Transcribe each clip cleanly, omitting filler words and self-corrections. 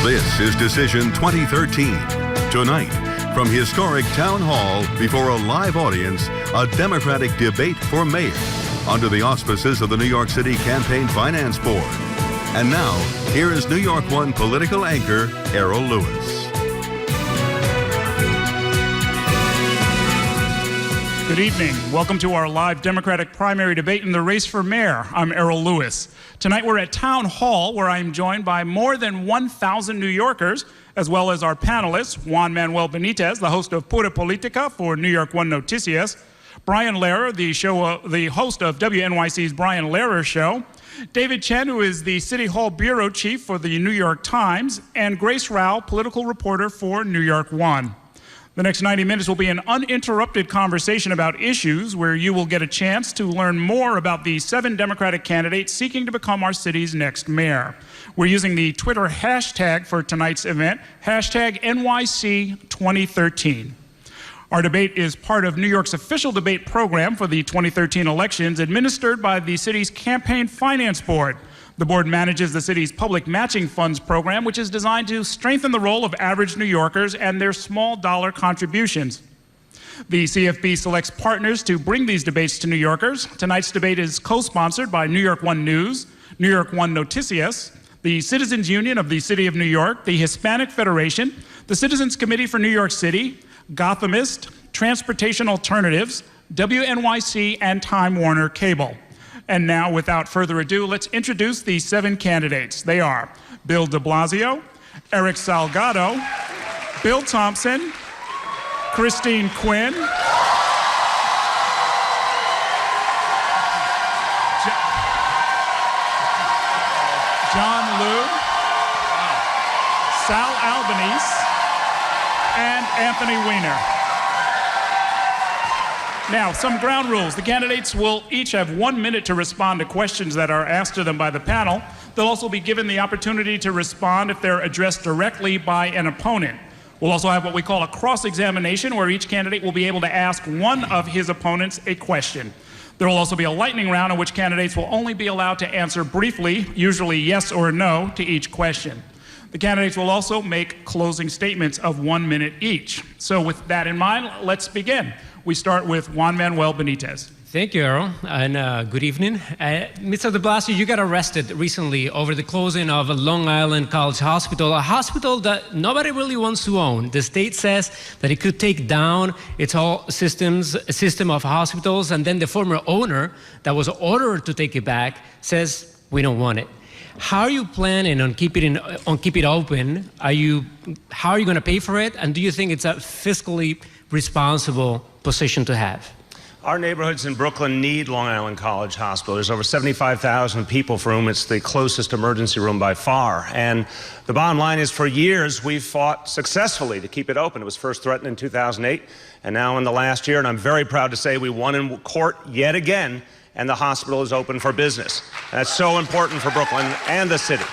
This is Decision 2013. Tonight, from historic Town Hall before a live audience, a Democratic debate for mayor under the auspices of the New York City Campaign Finance Board. And now, here is New York One political anchor, Errol Lewis. Good evening. Welcome to our live Democratic primary debate in the race for mayor. I'm Errol Lewis. Tonight we're at Town Hall, where I'm joined by more than 1,000 New Yorkers, as well as our panelists, Juan Manuel Benitez, the host of Pura Politica for New York One Noticias, Brian Lehrer, the host of WNYC's Brian Lehrer Show, David Chen, who is the City Hall Bureau Chief for the New York Times, and Grace Rao, political reporter for New York One. The next 90 minutes will be an uninterrupted conversation about issues where you will get a chance to learn more about the 7 Democratic candidates seeking to become our city's next mayor. We're using the Twitter hashtag for tonight's event, hashtag NYC2013. Our debate is part of New York's official debate program for the 2013 elections, administered by the city's Campaign Finance Board. The board manages the city's public matching funds program, which is designed to strengthen the role of average New Yorkers and their small dollar contributions. The CFB selects partners to bring these debates to New Yorkers. Tonight's debate is co-sponsored by New York One News, New York One Noticias, the Citizens Union of the City of New York, the Hispanic Federation, the Citizens Committee for New York City, Gothamist, Transportation Alternatives, WNYC, and Time Warner Cable. And now, without further ado, let's introduce the 7 candidates. They are Bill de Blasio, Eric Salgado, Bill Thompson, Christine Quinn, John Liu, Sal Albanese, and Anthony Weiner. Now, some ground rules. The candidates will each have 1 minute to respond to questions that are asked of them by the panel. They'll also be given the opportunity to respond if they're addressed directly by an opponent. We'll also have what we call a cross-examination, where each candidate will be able to ask one of his opponents a question. There will also be a lightning round in which candidates will only be allowed to answer briefly, usually yes or no, to each question. The candidates will also make closing statements of 1 minute each. So with that in mind, let's begin. We start with Juan Manuel Benitez. Thank you, Errol, and good evening. Mr. de Blasio, you got arrested recently over the closing of Long Island College Hospital, a hospital that nobody really wants to own. The state says that it could take down its whole system of hospitals, and then the former owner that was ordered to take it back says, we don't want it. How are you planning on keep it open? How are you going to pay for it? And do you think it's a fiscally responsible position to have? Our neighborhoods in Brooklyn need Long Island College Hospital. There's over 75,000 people for whom it's the closest emergency room by far. And the bottom line is, for years, we've fought successfully to keep it open. It was first threatened in 2008, and now in the last year, and I'm very proud to say we won in court yet again, and the hospital is open for business. And that's so important for Brooklyn and the city,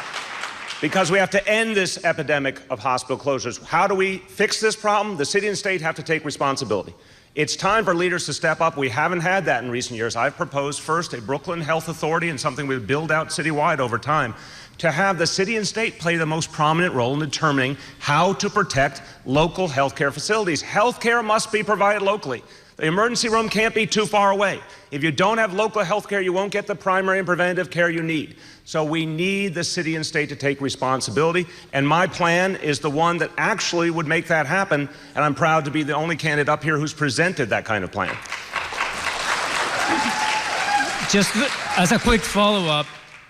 because we have to end this epidemic of hospital closures. How do we fix this problem? The city and state have to take responsibility. It's time for leaders to step up. We haven't had that in recent years. I've proposed first a Brooklyn Health Authority, and something we would build out citywide over time, to have the city and state play the most prominent role in determining how to protect local healthcare facilities. Healthcare must be provided locally. The emergency room can't be too far away. If you don't have local health care, you won't get the primary and preventative care you need. So we need the city and state to take responsibility, and my plan is the one that actually would make that happen, and I'm proud to be the only candidate up here who's presented that kind of plan. Just as a quick follow-up,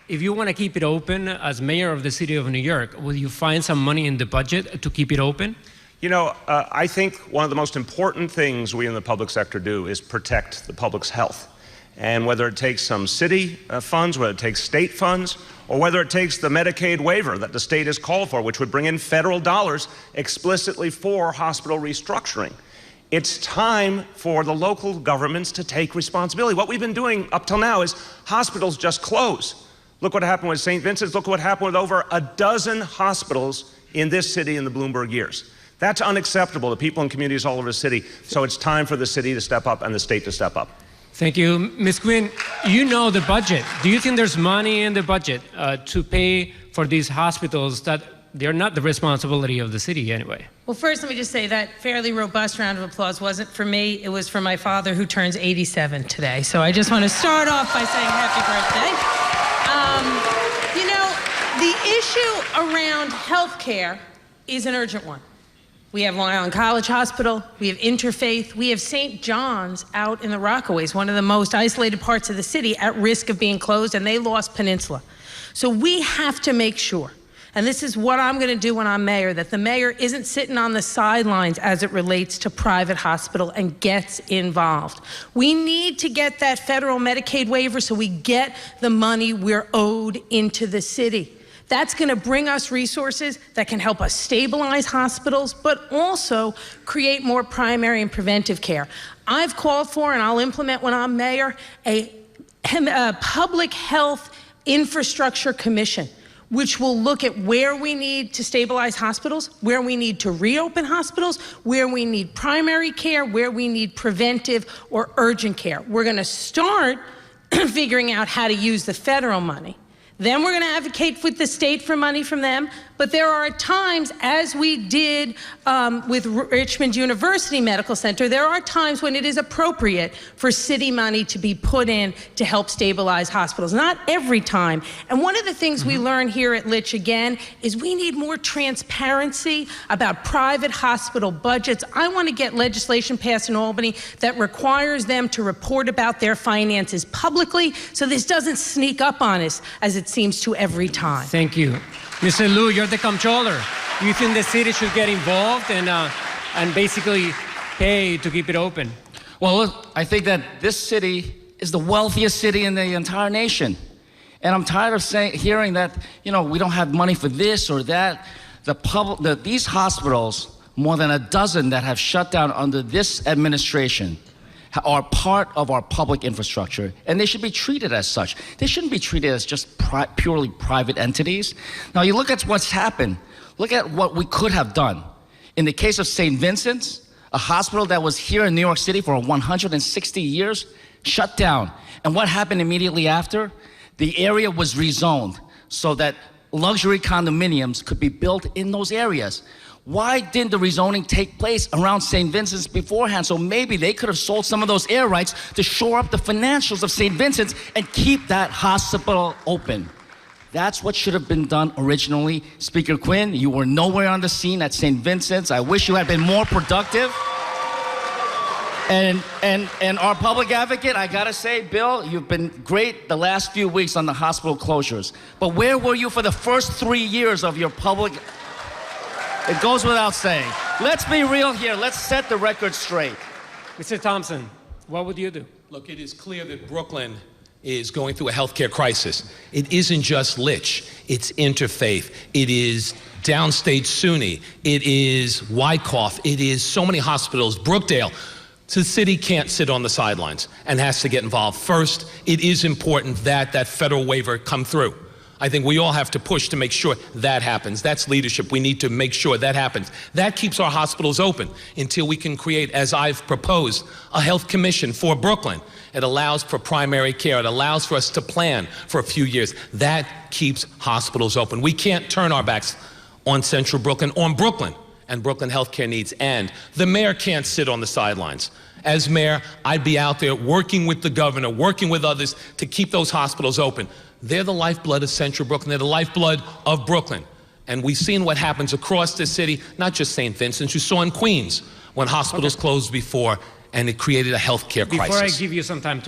if you want to keep it open as mayor of the city of New York, will you find some money in the budget to keep it open? You know, I think one of the most important things we in the public sector do is protect the public's health. And whether it takes some city funds, whether it takes state funds, or whether it takes the Medicaid waiver that the state has called for, which would bring in federal dollars explicitly for hospital restructuring, it's time for the local governments to take responsibility. What we've been doing up till now is hospitals just close. Look what happened with St. Vincent's. Look what happened with over a dozen hospitals in this city in the Bloomberg years. That's unacceptable to people in communities all over the city. So it's time for the city to step up and the state to step up. Thank you. Ms. Quinn, you know the budget. Do you think there's money in the budget to pay for these hospitals that they're not the responsibility of the city anyway. Well, first, let me just say that fairly robust round of applause wasn't for me. It was for my father, who turns 87 today. So I just want to start off by saying happy birthday. You know, the issue around health care is an urgent one. We have Long Island College Hospital, we have Interfaith, we have St. John's out in the Rockaways, one of the most isolated parts of the city, at risk of being closed, and they lost Peninsula. So we have to make sure, and this is what I'm gonna do when I'm mayor, that the mayor isn't sitting on the sidelines as it relates to private hospital and gets involved. We need to get that federal Medicaid waiver so we get the money we're owed into the city. That's gonna bring us resources that can help us stabilize hospitals, but also create more primary and preventive care. I've called for, and I'll implement when I'm mayor, a public health infrastructure commission, which will look at where we need to stabilize hospitals, where we need to reopen hospitals, where we need primary care, where we need preventive or urgent care. We're gonna start figuring out how to use the federal money. Then we're going to advocate with the state for money from them. But there are times, as we did with Richmond University Medical Center, there are times when it is appropriate for city money to be put in to help stabilize hospitals. Not every time. And one of the things we learn here at Litch, again, is we need more transparency about private hospital budgets. I want to get legislation passed in Albany that requires them to report about their finances publicly, so this doesn't sneak up on us as it seems to every time. Thank you. Mr. Liu, you're the comptroller. Do you think the city should get involved and basically pay to keep it open? Well, look, I think that this city is the wealthiest city in the entire nation. And I'm tired of hearing that, you know, we don't have money for this or that. These hospitals, more than a dozen that have shut down under this administration, are part of our public infrastructure, and they should be treated as such. They shouldn't be treated as just purely private entities. Now, you look at what's happened. Look at what we could have done. In the case of St. Vincent's, a hospital that was here in New York City for 160 years, shut down. And what happened immediately after? The area was rezoned so that luxury condominiums could be built in those areas. Why didn't the rezoning take place around St. Vincent's beforehand? So maybe they could have sold some of those air rights to shore up the financials of St. Vincent's and keep that hospital open. That's what should have been done originally. Speaker Quinn, you were nowhere on the scene at St. Vincent's. I wish you had been more productive. And our public advocate, I gotta say, Bill, you've been great the last few weeks on the hospital closures. But where were you for the first 3 years of your public? It goes without saying. Let's be real here. Let's set the record straight. Mr. Thompson, what would you do? Look, it is clear that Brooklyn is going through a healthcare crisis. It isn't just Litch. It's Interfaith. It is Downstate SUNY. It is Wyckoff. It is so many hospitals. Brookdale. So the city can't sit on the sidelines and has to get involved. First, it is important that that federal waiver come through. I think we all have to push to make sure that happens. That's leadership. We need to make sure that happens. That keeps our hospitals open until we can create, as I've proposed, a health commission for Brooklyn. It allows for primary care. It allows for us to plan for a few years. That keeps hospitals open. We can't turn our backs on Central Brooklyn, on Brooklyn and Brooklyn healthcare needs. And the mayor can't sit on the sidelines. As mayor, I'd be out there working with the governor, working with others to keep those hospitals open. They're the lifeblood of Central Brooklyn. They're the lifeblood of Brooklyn. And we've seen what happens across the city, not just St. Vincent's. You saw in Queens when hospitals closed before, and it created a healthcare crisis. Before I give you some time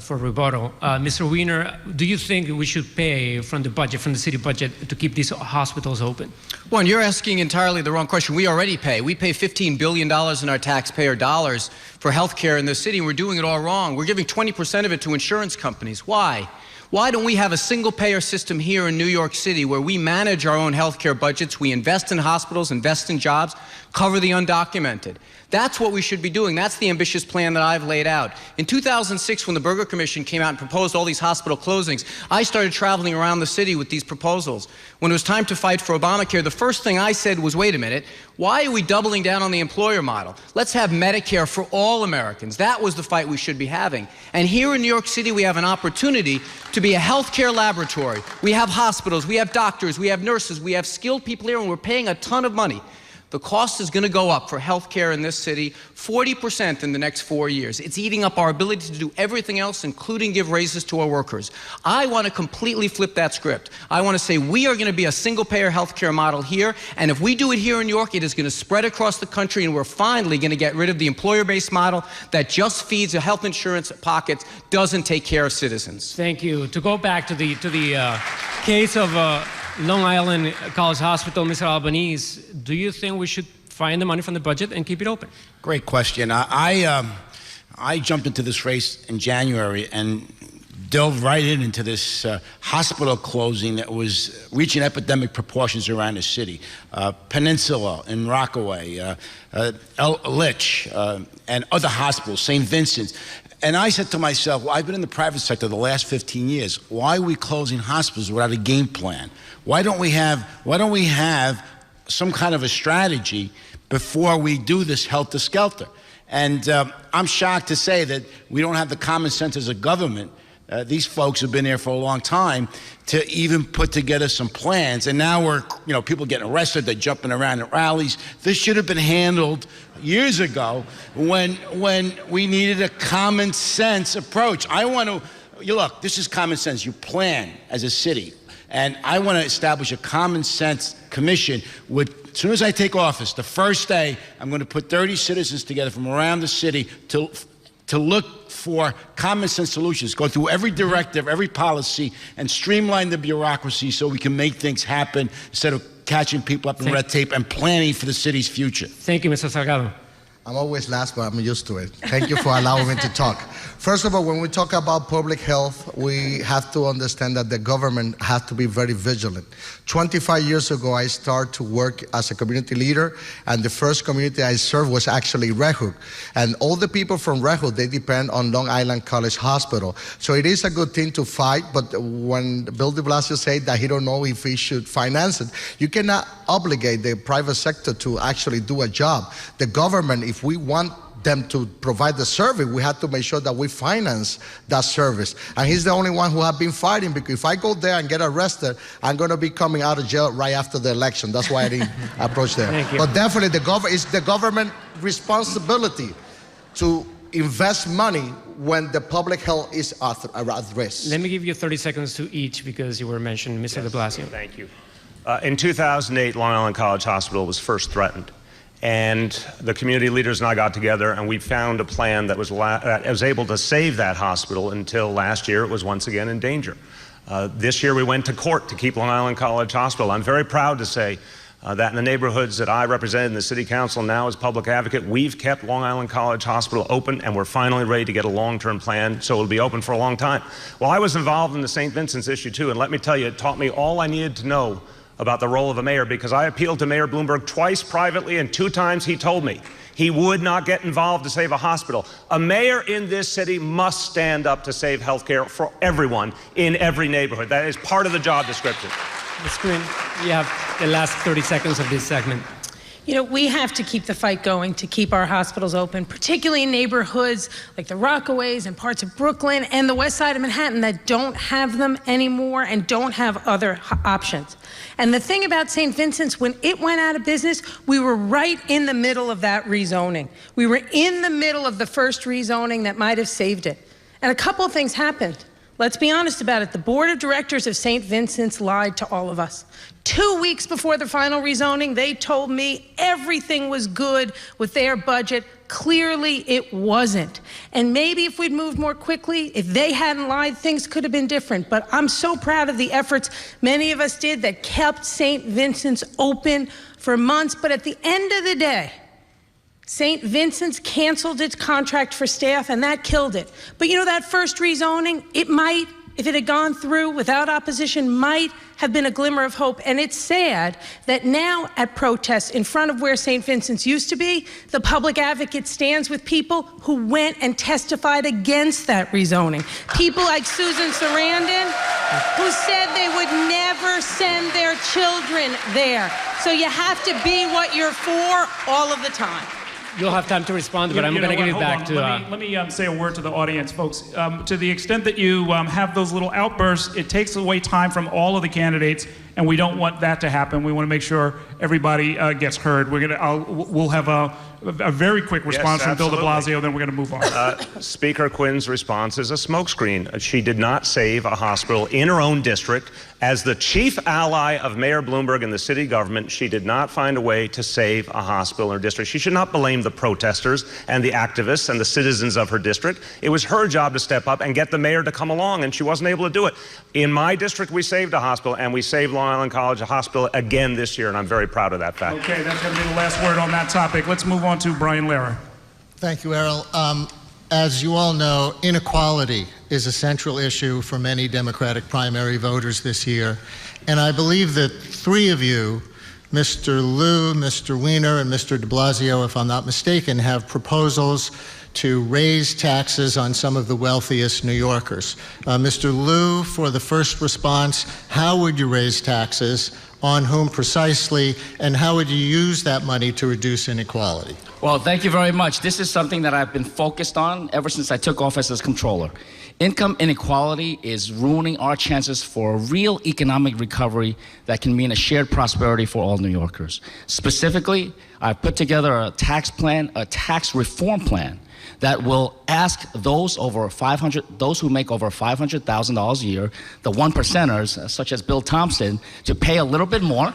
for rebuttal, Mr. Wiener, do you think we should pay from the budget, from the city budget, to keep these hospitals open? Well, you're asking entirely the wrong question. We already pay. We pay $15 billion in our taxpayer dollars for health care in the city, and we're doing it all wrong. We're giving 20% of it to insurance companies. Why? Why don't we have a single-payer system here in New York City where we manage our own healthcare budgets, we invest in hospitals, invest in jobs, cover the undocumented? That's what we should be doing. That's the ambitious plan that I've laid out. In 2006, when the Berger Commission came out and proposed all these hospital closings, I started traveling around the city with these proposals. When it was time to fight for Obamacare, the first thing I said was, wait a minute, why are we doubling down on the employer model? Let's have Medicare for all Americans. That was the fight we should be having. And here in New York City, we have an opportunity to be a healthcare laboratory. We have hospitals, we have doctors, we have nurses, we have skilled people here, and we're paying a ton of money. The cost is going to go up for healthcare in this city 40% in the next 4 years. It's eating up our ability to do everything else, including give raises to our workers. I want to completely flip that script. I want to say we are going to be a single-payer healthcare model here, and if we do it here in New York, it is going to spread across the country, and we're finally going to get rid of the employer-based model that just feeds the health insurance pockets, doesn't take care of citizens. Thank you. To go back to the case of Long Island College Hospital, Mr. Albanese, do you think we should find the money from the budget and keep it open? Great question. I jumped into this race in January and delved right into this hospital closing that was reaching epidemic proportions around the city. Peninsula in Rockaway, Litch, and other hospitals, St. Vincent's. And I said to myself, well, I've been in the private sector the last 15 years. Why are we closing hospitals without a game plan? Why don't we have some kind of a strategy before we do this helter-skelter? And I'm shocked to say that we don't have the common sense as a government. These folks have been there for a long time to even put together some plans. And now we're, people getting arrested, they're jumping around at rallies. This should have been handled years ago when we needed a common sense approach. Look, this is common sense. You plan as a city. And I want to establish a common sense commission as soon as I take office, the first day, I'm going to put 30 citizens together from around the city to look for common sense solutions, go through every directive, every policy, and streamline the bureaucracy so we can make things happen instead of catching people up in red tape and planning for the city's future. Thank you, Mr. Salgado. I'm always last, but I'm used to it. Thank you for allowing me to talk. First of all, when we talk about public health, we have to understand that the government has to be very vigilant. 25 years ago, I started to work as a community leader, and the first community I served was actually Red Hook. And all the people from Red Hook, they depend on Long Island College Hospital. So it is a good thing to fight, but when Bill de Blasio said that he don't know if he should finance it, you cannot obligate the private sector to actually do a job. The government, if we want them to provide the service, we have to make sure that we finance that service. And he's the only one who has been fighting, because if I go there and get arrested, I'm going to be coming out of jail right after the election. That's why I didn't approach there. But definitely it's the government responsibility to invest money when the public health is at risk. Let me give you 30 seconds to each because you were mentioned, Mr. de Blasio. Thank you. In 2008, Long Island College Hospital was first threatened. And the community leaders and I got together and we found a plan that was able to save that hospital until last year it was once again in danger. This year we went to court to keep Long Island College Hospital. I'm very proud to say that in the neighborhoods that I represented in the city council now as public advocate, we've kept Long Island College Hospital open, and we're finally ready to get a long-term plan so it'll be open for a long time. Well, I was involved in the St. Vincent's issue too, and let me tell you, it taught me all I needed to know about the role of a mayor, because I appealed to Mayor Bloomberg twice privately, and 2 times he told me he would not get involved to save a hospital. A mayor in this city must stand up to save health care for everyone in every neighborhood. That is part of the job description. Ms. Quinn, you have the last 30 seconds of this segment. We have to keep the fight going to keep our hospitals open, particularly in neighborhoods like the Rockaways and parts of Brooklyn and the west side of Manhattan that don't have them anymore and don't have other options. And the thing about St. Vincent's, when it went out of business, we were right in the middle of that rezoning. We were in the middle of the first rezoning that might have saved it. And a couple of things happened. Let's be honest about it. The board of directors of St. Vincent's lied to all of us. 2 weeks before the final rezoning, they told me everything was good with their budget. Clearly, it wasn't. And maybe if we'd moved more quickly, if they hadn't lied, things could have been different. But I'm so proud of the efforts many of us did that kept St. Vincent's open for months. But at the end of the day, St. Vincent's canceled its contract for staff, and that killed it. But that first rezoning, it might, if it had gone through without opposition, might have been a glimmer of hope. And it's sad that now at protests in front of where St. Vincent's used to be, the public advocate stands with people who went and testified against that rezoning. People like Susan Sarandon, who said they would never send their children there. So you have to be what you're for all of the time. You'll have time to respond, but I'm going to give it back to... Let me say a word to the audience, folks. To the extent that you have those little outbursts, it takes away time from all of the candidates, and we don't want that to happen. We want to make sure everybody gets heard. We'll have a very quick response from Bill de Blasio, then we're going to move on. Speaker Quinn's response is a smokescreen. She did not save a hospital in her own district. As the chief ally of Mayor Bloomberg and the city government, she did not find a way to save a hospital in her district. She should not blame the protesters and the activists and the citizens of her district. It was her job to step up and get the mayor to come along, and she wasn't able to do it. In my district, we saved a hospital, and we saved Long Island College Hospital again this year, and I'm very proud of that fact. Okay, that's going to be the last word on that topic. Let's move on to Brian Lehrer. Thank you, Errol. As you all know, inequality is a central issue for many Democratic primary voters this year. And I believe that three of you, Mr. Lieu, Mr. Weiner, and Mr. de Blasio, if I'm not mistaken, have proposals to raise taxes on some of the wealthiest New Yorkers. Mr. Lieu, for the first response, how would you raise taxes? On whom precisely, and how would you use that money to reduce inequality? Well, thank you very much. This is something that I've been focused on ever since I took office as comptroller. Income inequality is ruining our chances for a real economic recovery that can mean a shared prosperity for all New Yorkers. Specifically, I put together a tax plan, a tax reform plan, that will ask those who make over $500,000 a year, the one percenters, such as Bill Thompson, to pay a little bit more.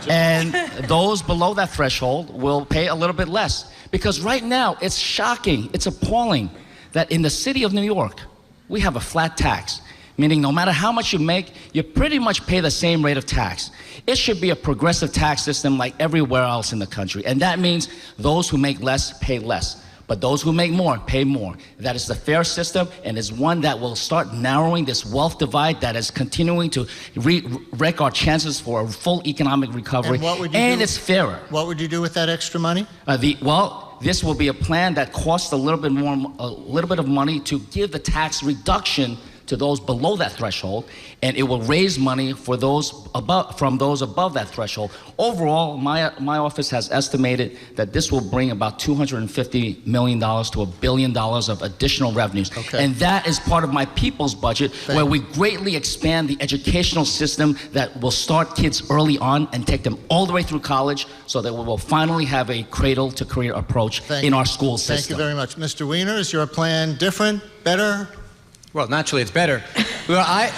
And those below that threshold will pay a little bit less. Because right now, it's shocking, it's appalling that in the city of New York, we have a flat tax, meaning no matter how much you make, you pretty much pay the same rate of tax. It should be a progressive tax system like everywhere else in the country. And that means those who make less pay less, but those who make more pay more. That is the fair system, and is one that will start narrowing this wealth divide that is continuing to wreck our chances for a full economic recovery. And what would you and do? It's fairer. What would you do with that extra money? This will be a plan that costs a little bit of money to give the tax reduction to those below that threshold, and it will raise money for those from those above that threshold. Overall, my office has estimated that this will bring about $250 million to $1 billion of additional revenues. Okay. And that is part of my people's budget, where we greatly expand the educational system that will start kids early on and take them all the way through college, so that we will finally have a cradle-to-career approach in our school system. Thank you very much. Mr. Weiner, is your plan different, better? Well, naturally, it's better. Well, I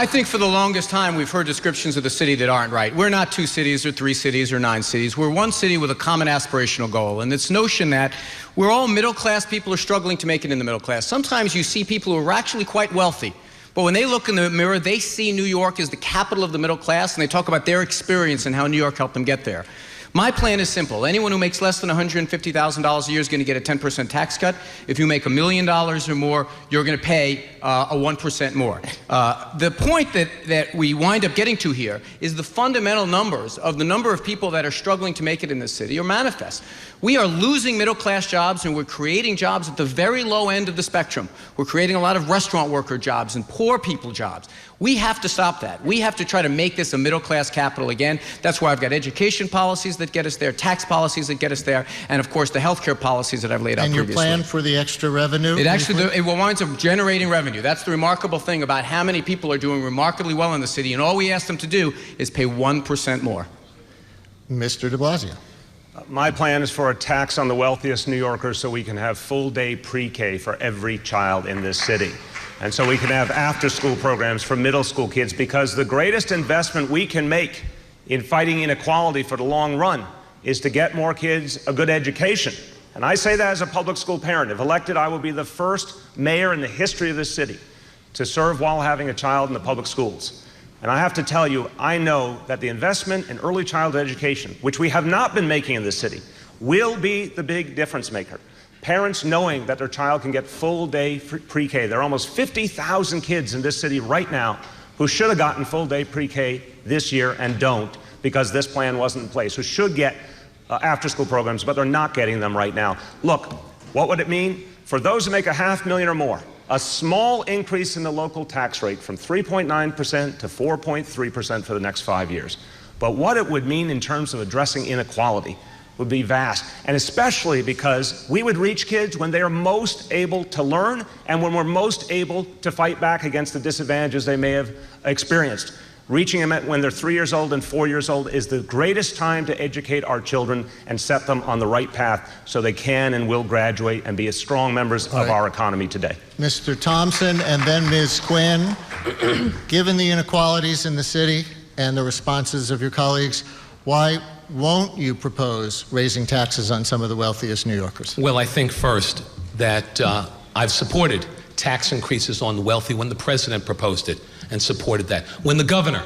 think for the longest time we've heard descriptions of the city that aren't right. We're not 2 cities or 3 cities or 9 cities. We're one city with a common aspirational goal. And this notion that we're all middle class people are struggling to make it in the middle class. Sometimes you see people who are actually quite wealthy, but when they look in the mirror, they see New York as the capital of the middle class, and they talk about their experience and how New York helped them get there. My plan is simple. Anyone who makes less than $150,000 a year is going to get a 10% tax cut. If you make $1 million or more, you're going to pay a 1% more. The point that we wind up getting to here is the fundamental numbers of the number of people that are struggling to make it in this city are manifest. We are losing middle-class jobs, and we're creating jobs at the very low end of the spectrum. We're creating a lot of restaurant worker jobs and poor people jobs. We have to stop that. We have to try to make this a middle-class capital again. That's why I've got education policies that get us there, tax policies that get us there, and of course the healthcare policies that I've laid out previously. And your plan for the extra revenue? It winds up generating revenue. That's the remarkable thing about how many people are doing remarkably well in the city, and all we ask them to do is pay 1% more. Mr. de Blasio. My plan is for a tax on the wealthiest New Yorkers so we can have full-day pre-K for every child in this city. And so we can have after-school programs for middle school kids, because the greatest investment we can make in fighting inequality for the long run is to get more kids a good education. And I say that as a public school parent. If elected, I will be the first mayor in the history of this city to serve while having a child in the public schools. And I have to tell you, I know that the investment in early childhood education, which we have not been making in this city, will be the big difference maker. Parents knowing that their child can get full-day pre-K. There are almost 50,000 kids in this city right now who should have gotten full-day pre-K this year and don't, because this plan wasn't in place, who should get after-school programs, but they're not getting them right now. Look, what would it mean? For those who make $500,000 or more, a small increase in the local tax rate from 3.9% to 4.3% for the next 5 years. But what it would mean in terms of addressing inequality would be vast, and especially because we would reach kids when they are most able to learn and when we're most able to fight back against the disadvantages they may have experienced. Reaching them when they're 3 years old and 4 years old is the greatest time to educate our children and set them on the right path so they can and will graduate and be as strong members of our economy today. Mr. Thompson and then Ms. Quinn, given the inequalities in the city and the responses of your colleagues, why won't you propose raising taxes on some of the wealthiest New Yorkers? Well, I think first that I've supported tax increases on the wealthy when the president proposed it and supported that. When the governor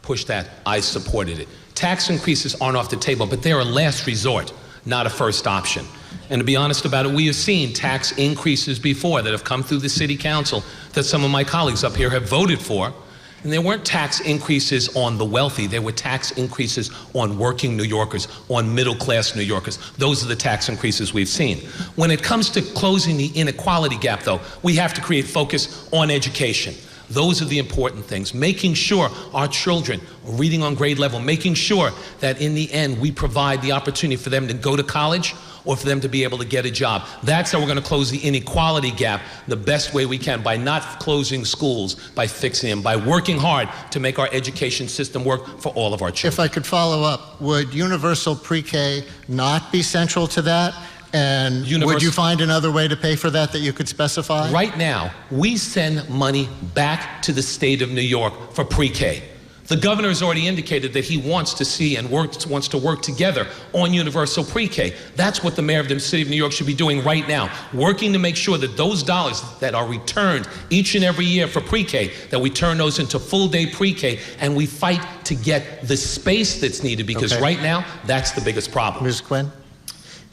pushed that, I supported it. Tax increases aren't off the table, but they're a last resort, not a first option. And to be honest about it, we have seen tax increases before that have come through the city council that some of my colleagues up here have voted for. And there weren't tax increases on the wealthy, there were tax increases on working New Yorkers, on middle-class New Yorkers. Those are the tax increases we've seen. When it comes to closing the inequality gap, though, we have to create focus on education. Those are the important things. Making sure our children are reading on grade level, making sure that in the end we provide the opportunity for them to go to college or for them to be able to get a job. That's how we're going to close the inequality gap the best way we can, by not closing schools, by fixing them, by working hard to make our education system work for all of our children. If I could follow up, would universal pre-K not be central to that? And would you find another way to pay for that you could specify? Right now, we send money back to the state of New York for pre-K. The governor has already indicated that he wants to see and wants to work together on universal pre-K. That's what the mayor of the city of New York should be doing right now, working to make sure that those dollars that are returned each and every year for pre-K, that we turn those into full-day pre-K, and we fight to get the space that's needed, because right now, that's the biggest problem. Ms. Quinn?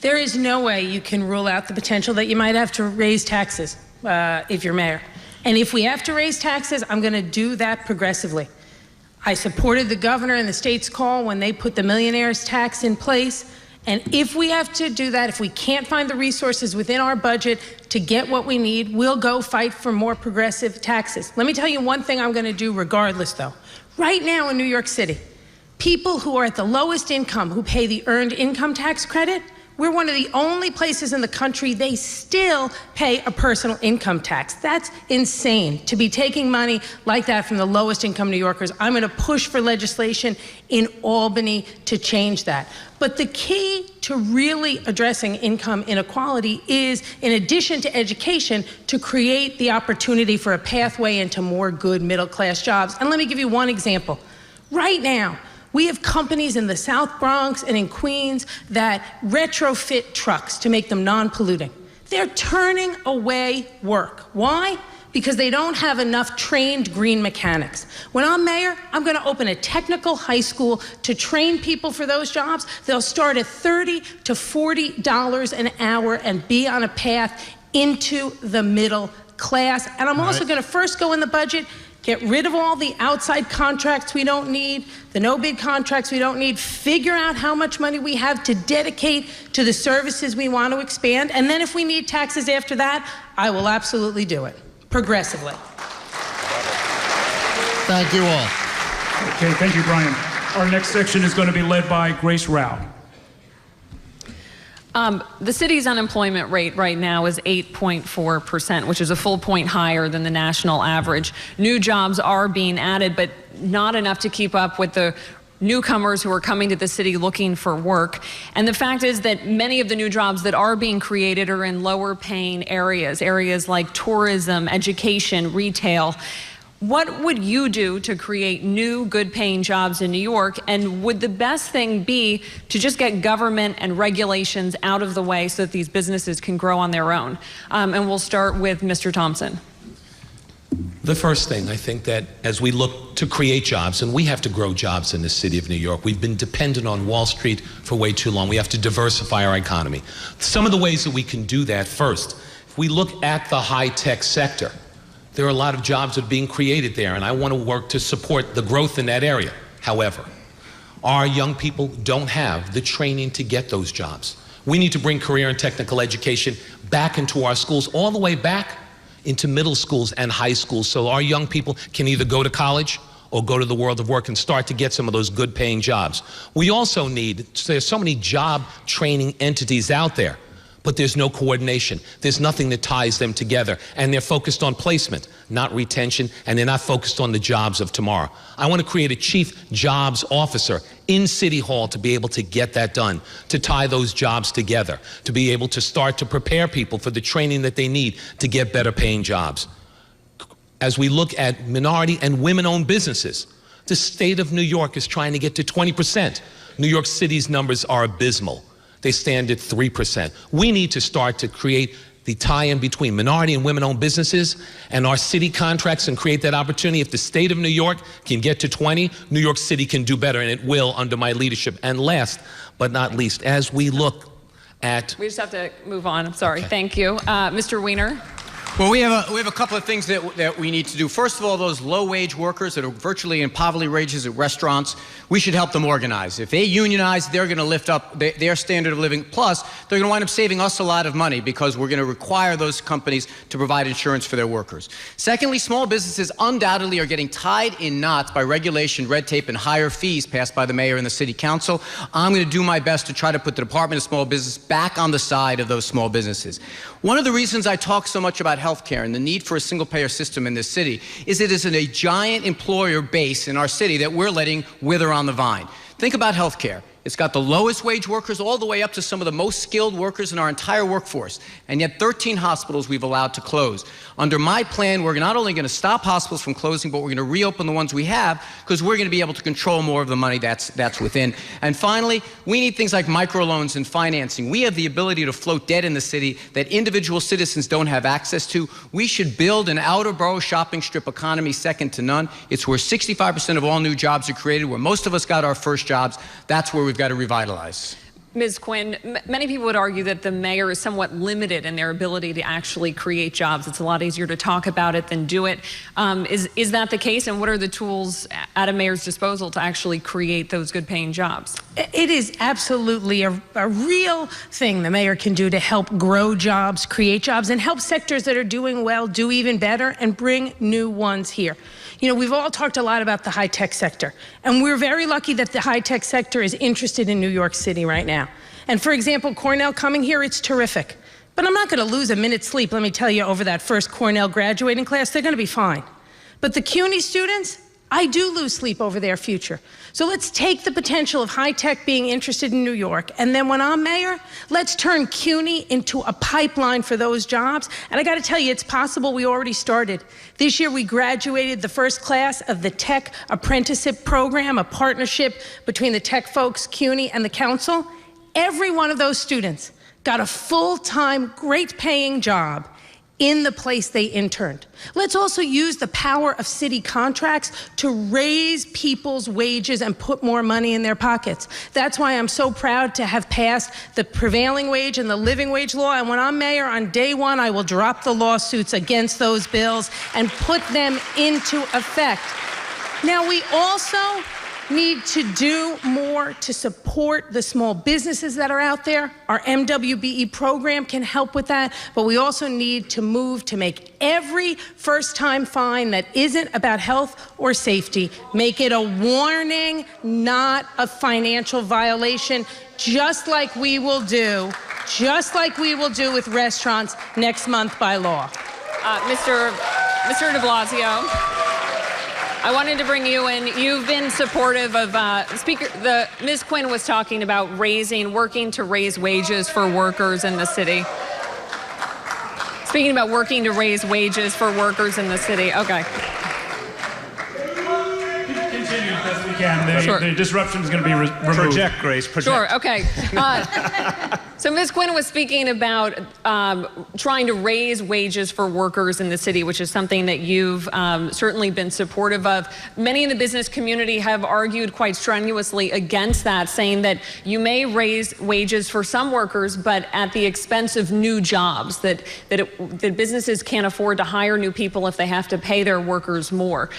There is no way you can rule out the potential that you might have to raise taxes if you're mayor. And if we have to raise taxes, I'm going to do that progressively. I supported the governor and the state's call when they put the millionaires tax in place. And if we have to do that, if we can't find the resources within our budget to get what we need, we'll go fight for more progressive taxes. Let me tell you one thing I'm going to do regardless, though. Right now in New York City, people who are at the lowest income, who pay the earned income tax credit, we're one of the only places in the country they still pay a personal income tax. That's insane, to be taking money like that from the lowest income New Yorkers. I'm going to push for legislation in Albany to change that. But the key to really addressing income inequality is, in addition to education, to create the opportunity for a pathway into more good middle-class jobs. And let me give you one example. Right now, we have companies in the South Bronx and in Queens that retrofit trucks to make them non-polluting. They're turning away work. Why? Because they don't have enough trained green mechanics. When I'm mayor, I'm going to open a technical high school to train people for those jobs. They'll start at $30 to $40 an hour and be on a path into the middle class. And I'm also going to first go in the budget, get rid of all the outside contracts we don't need, the no-bid contracts we don't need, figure out how much money we have to dedicate to the services we want to expand, and then if we need taxes after that, I will absolutely do it, progressively. Thank you all. Okay, thank you, Brian. Our next section is going to be led by Grace Rao. The city's unemployment rate right now is 8.4%, which is a full point higher than the national average. New jobs are being added, but not enough to keep up with the newcomers who are coming to the city looking for work. And the fact is that many of the new jobs that are being created are in lower paying areas like tourism, education, retail. What would you do to create new, good-paying jobs in New York? And would the best thing be to just get government and regulations out of the way so that these businesses can grow on their own? And we'll start with Mr. Thompson. The first thing, I think that as we look to create jobs, and we have to grow jobs in the city of New York, we've been dependent on Wall Street for way too long. We have to diversify our economy. Some of the ways that we can do that, first, if we look at the high-tech sector, there are a lot of jobs that are being created there, and I want to work to support the growth in that area. However, our young people don't have the training to get those jobs. We need to bring career and technical education back into our schools, all the way back into middle schools and high schools, so our young people can either go to college or go to the world of work and start to get some of those good paying jobs. We also need, there's so many job training entities out there, but there's no coordination. There's nothing that ties them together. And they're focused on placement, not retention, and they're not focused on the jobs of tomorrow. I want to create a chief jobs officer in City Hall to be able to get that done, to tie those jobs together, to be able to start to prepare people for the training that they need to get better paying jobs. As we look at minority and women-owned businesses, the state of New York is trying to get to 20%. New York City's numbers are abysmal. They stand at 3%. We need to start to create the tie-in between minority and women-owned businesses and our city contracts and create that opportunity. If the state of New York can get to 20, New York City can do better, and it will under my leadership. And last but not least, as we look at... We just have to move on. I'm sorry. Okay. Thank you. Mr. Weiner. Well, we have a couple of things that we need to do. First of all, those low-wage workers that are virtually in poverty wages at restaurants, we should help them organize. If they unionize, they're going to lift up their standard of living. Plus, they're going to wind up saving us a lot of money because we're going to require those companies to provide insurance for their workers. Secondly, small businesses undoubtedly are getting tied in knots by regulation, red tape, and higher fees passed by the mayor and the city council. I'm going to do my best to try to put the Department of Small Business back on the side of those small businesses. One of the reasons I talk so much about healthcare and the need for a single-payer system in this city is it is a giant employer base in our city that we're letting wither on the vine. Think about healthcare. It's got the lowest wage workers all the way up to some of the most skilled workers in our entire workforce. And yet 13 hospitals we've allowed to close. Under my plan, we're not only going to stop hospitals from closing, but we're going to reopen the ones we have because we're going to be able to control more of the money that's within. And finally, we need things like microloans and financing. We have the ability to float debt in the city that individual citizens don't have access to. We should build an outer borough shopping strip economy second to none. It's where 65% of all new jobs are created, where most of us got our first jobs. That's where we've got to revitalize. Ms. Quinn, many people would argue that the mayor is somewhat limited in their ability to actually create jobs. It's a lot easier to talk about it than do it. Is that the case? And what are the tools at a mayor's disposal to actually create those good-paying jobs? It is absolutely a real thing the mayor can do to help grow jobs, create jobs, and help sectors that are doing well do even better and bring new ones here. You know, we've all talked a lot about the high-tech sector, and we're very lucky that the high-tech sector is interested in New York City right now. And for example, Cornell coming here, it's terrific. But I'm not going to lose a minute's sleep, let me tell you, over that first Cornell graduating class. They're going to be fine. But the CUNY students, I do lose sleep over their future. So let's take the potential of high-tech being interested in New York, and then when I'm mayor, let's turn CUNY into a pipeline for those jobs. And I got to tell you, it's possible. We already started. This year, we graduated the first class of the Tech Apprenticeship Program, a partnership between the tech folks, CUNY, and the council. Every one of those students got a full-time, great-paying job in the place they interned. Let's also use the power of city contracts to raise people's wages and put more money in their pockets. That's why I'm so proud to have passed the prevailing wage and the living wage law. And when I'm mayor, on day one, I will drop the lawsuits against those bills and put them into effect. Now, we also need to do more to support the small businesses that are out there. Our MWBE program can help with that, but we also need to move to make every first-time fine that isn't about health or safety, make it a warning, not a financial violation, just like we will do with restaurants next month by law. Mr. de Blasio. I wanted to bring you in. You've been supportive of Ms. Quinn was talking about working to raise wages for workers in the city. Speaking about working to raise wages for workers in the city. Okay. Continue as best we can. Sure. The disruption is going to be removed. Project, Grace, project. Sure, okay. So Ms. Quinn was speaking about trying to raise wages for workers in the city, which is something that you've certainly been supportive of. Many in the business community have argued quite strenuously against that, saying that you may raise wages for some workers, but at the expense of new jobs, that businesses can't afford to hire new people if they have to pay their workers more.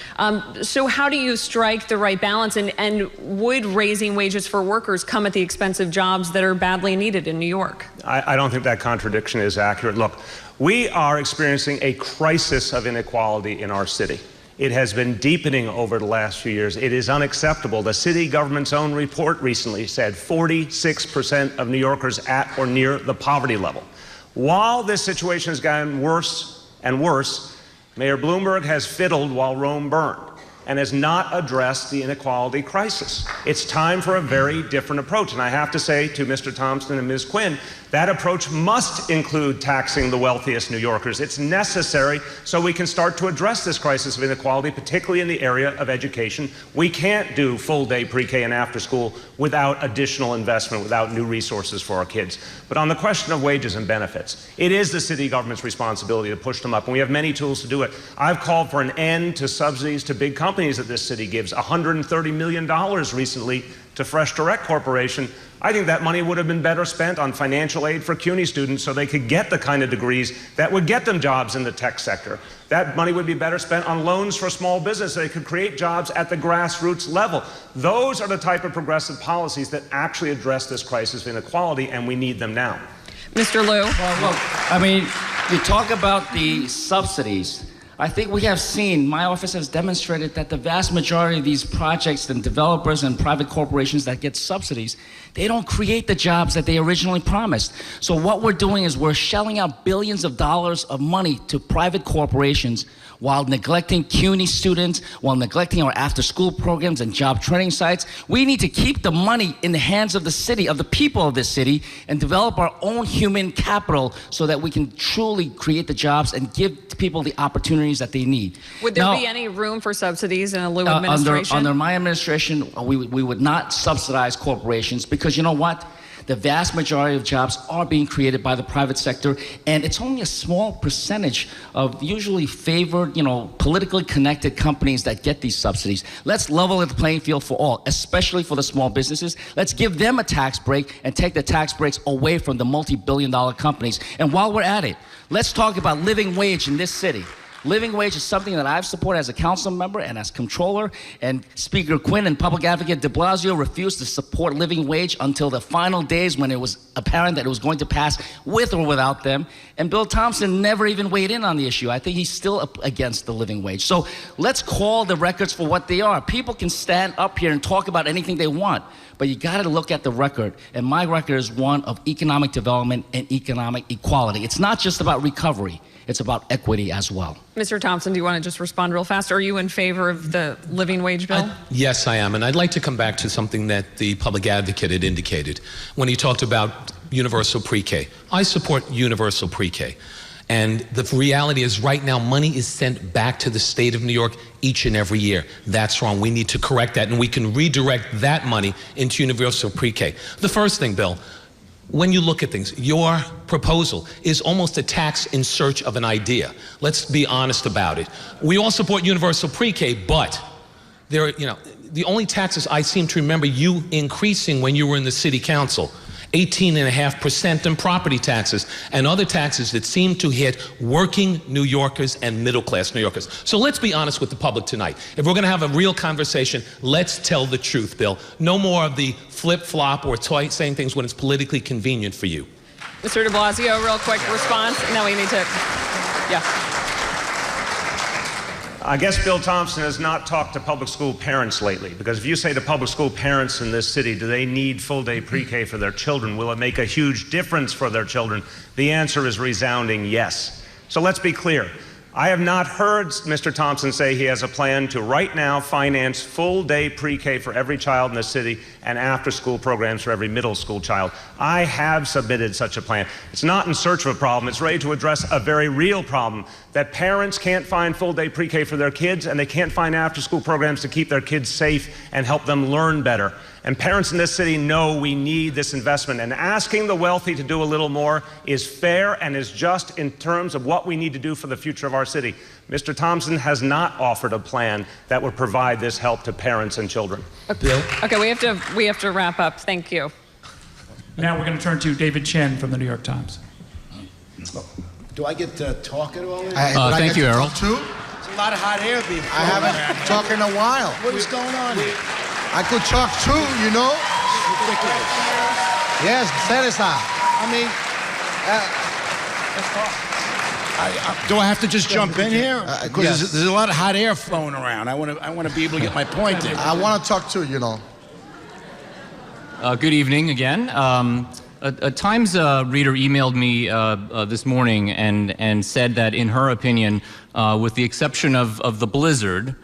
So how do you strike the right balance, and would raising wages for workers come at the expense of jobs that are badly needed in New York? I don't think that contradiction is accurate. Look, we are experiencing a crisis of inequality in our city. It has been deepening over the last few years. It is unacceptable. The city government's own report recently said 46% of New Yorkers at or near the poverty level. While this situation has gotten worse and worse, Mayor Bloomberg has fiddled while Rome burned and has not addressed the inequality crisis. It's time for a very different approach. And I have to say to Mr. Thompson and Ms. Quinn, that approach must include taxing the wealthiest New Yorkers. It's necessary so we can start to address this crisis of inequality, particularly in the area of education. We can't do full-day pre-K and after school without additional investment, without new resources for our kids. But on the question of wages and benefits, it is the city government's responsibility to push them up, and we have many tools to do it. I've called for an end to subsidies to big companies that this city gives. $130 million recently to Fresh Direct Corporation. I think that money would have been better spent on financial aid for CUNY students so they could get the kind of degrees that would get them jobs in the tech sector. That money would be better spent on loans for small business so they could create jobs at the grassroots level. Those are the type of progressive policies that actually address this crisis of inequality, and we need them now. Mr. Liu. Well, look, I mean, you talk about the subsidies. I think we have seen, my office has demonstrated that the vast majority of these projects and developers and private corporations that get subsidies, they don't create the jobs that they originally promised. So what we're doing is we're shelling out billions of dollars of money to private corporations while neglecting CUNY students, while neglecting our after-school programs and job training sites. We need to keep the money in the hands of the city, of the people of this city, and develop our own human capital so that we can truly create the jobs and give people the opportunities that they need. Would there be any room for subsidies in a Liu administration? Under my administration, we would not subsidize corporations because you know what? The vast majority of jobs are being created by the private sector, and it's only a small percentage of usually favored, politically connected companies that get these subsidies. Let's level the playing field for all, especially for the small businesses. Let's give them a tax break and take the tax breaks away from the multi-billion-dollar companies. And while we're at it, let's talk about living wage in this city. Living wage is something that I've supported as a council member and as controller, and Speaker Quinn and Public Advocate de Blasio refused to support living wage until the final days when it was apparent that it was going to pass with or without them. And Bill Thompson never even weighed in on the issue. I think he's still up against the living wage. So let's call the records for what they are. People can stand up here and talk about anything they want, but you got to look at the record. And my record is one of economic development and economic equality. It's not just about recovery. It's about equity as well. Mr. Thompson, do you want to just respond real fast? Are you in favor of the living wage bill? Yes, I am. And I'd like to come back to something that the public advocate had indicated when he talked about universal pre-K. I support universal pre-K. And the reality is right now money is sent back to the state of New York each and every year. That's wrong. We need to correct that, and we can redirect that money into universal pre-K. The first thing, Bill, when you look at things, your proposal is almost a tax in search of an idea. Let's be honest about it. We all support universal pre-K, but there, the only taxes I seem to remember you increasing when you were in the city council, 18.5% in property taxes and other taxes that seem to hit working New Yorkers and middle-class New Yorkers. So let's be honest with the public tonight. If we're going to have a real conversation, let's tell the truth, Bill. No more of the flip-flop or saying things when it's politically convenient for you. Mr. de Blasio, real quick response, and then we need to, I guess Bill Thompson has not talked to public school parents lately, because if you say to public school parents in this city, do they need full-day pre-K for their children? Will it make a huge difference for their children? The answer is resounding yes. So let's be clear. I have not heard Mr. Thompson say he has a plan to right now finance full-day pre-K for every child in the city and after-school programs for every middle school child. I have submitted such a plan. It's not in search of a problem. It's ready to address a very real problem, that parents can't find full-day pre-K for their kids, and they can't find after-school programs to keep their kids safe and help them learn better. And parents in this city know we need this investment, and asking the wealthy to do a little more is fair and is just in terms of what we need to do for the future of our city. Mr. Thompson has not offered a plan that would provide this help to parents and children. Bill? Okay, we have to wrap up. Thank you. Now we're going to turn to David Chen from the New York Times. Do I get to talk at all? Thank you, Errol. There's a lot of hot air being I haven't talked in a while. What is going on here? I could talk too, you know? Ridiculous. Yes, Cesar. I mean, Let's talk. Do I have to just jump in here? Because Yes. there's a lot of hot air flowing around. I want to be able to get my point in. I want to talk too, you know. Good evening again. A Times reader emailed me this morning and said that, in her opinion, with the exception of the blizzard,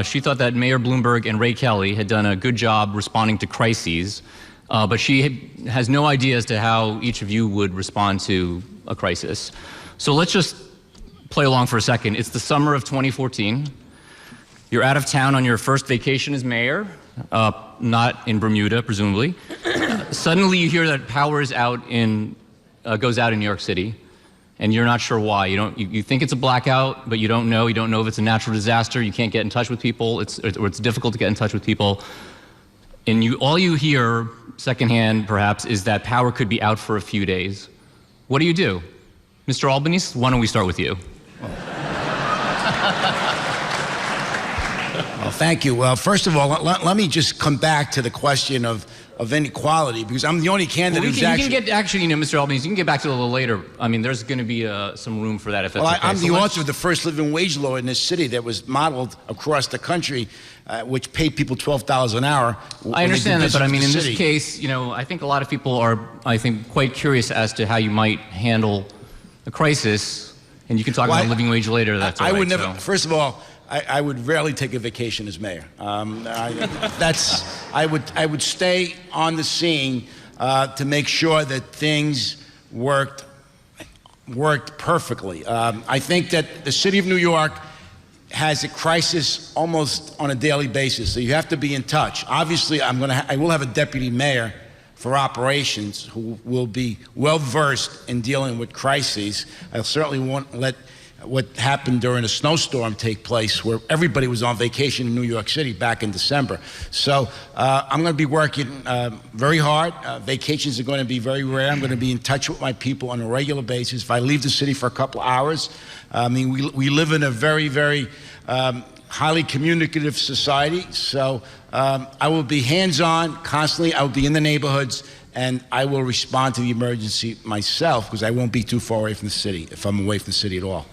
she thought that Mayor Bloomberg and Ray Kelly had done a good job responding to crises, but she has no idea as to how each of you would respond to a crisis. So let's just play along for a second. It's the summer of 2014. You're out of town on your first vacation as mayor, not in Bermuda, presumably. Suddenly you hear that power is out goes out in New York City, and you're not sure why. You think it's a blackout, but you don't know. You don't know if it's a natural disaster. You can't get in touch with people, or it's difficult to get in touch with people. And all you hear, secondhand perhaps, is that power could be out for a few days. What do? Mr. Albanese, why don't we start with you? Well, thank you. Well, first of all, let me just come back to the question of inequality, because I'm the only candidate who's actually... Mr. Albanese, you can get back to it a little later. I mean, there's going to be some room for that if that's okay. I'm the author of the first living wage law in this city that was modeled across the country, which paid people $12 an hour. I understand that, but I mean, in this case, I think a lot of people are, quite curious as to how you might handle a crisis, and you can talk about living wage later. That's all right. I would never. First of all, I would rarely take a vacation as mayor. I would stay on the scene to make sure that things worked perfectly. I think that the city of New York has a crisis almost on a daily basis, so you have to be in touch. Obviously, I will have a deputy mayor for operations who will be well versed in dealing with crises. I certainly won't let what happened during a snowstorm take place, where everybody was on vacation in New York City back in December. So I'm going to be working very hard. Vacations are going to be very rare. I'm going to be in touch with my people on a regular basis. If I leave the city for a couple of hours, we live in a very, very highly communicative society. So I will be hands-on constantly. I will be in the neighborhoods, and I will respond to the emergency myself, because I won't be too far away from the city if I'm away from the city at all.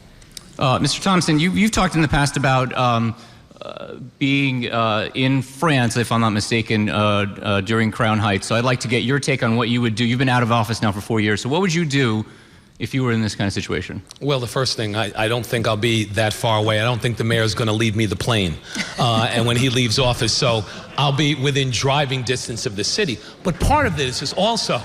Mr. Thompson, you've talked in the past about being in France, if I'm not mistaken, during Crown Heights. So I'd like to get your take on what you would do. You've been out of office now for 4 years. So what would you do if you were in this kind of situation? Well, the first thing, I don't think I'll be that far away. I don't think the mayor's going to leave me the plane and when he leaves office. So I'll be within driving distance of the city. But part of this is also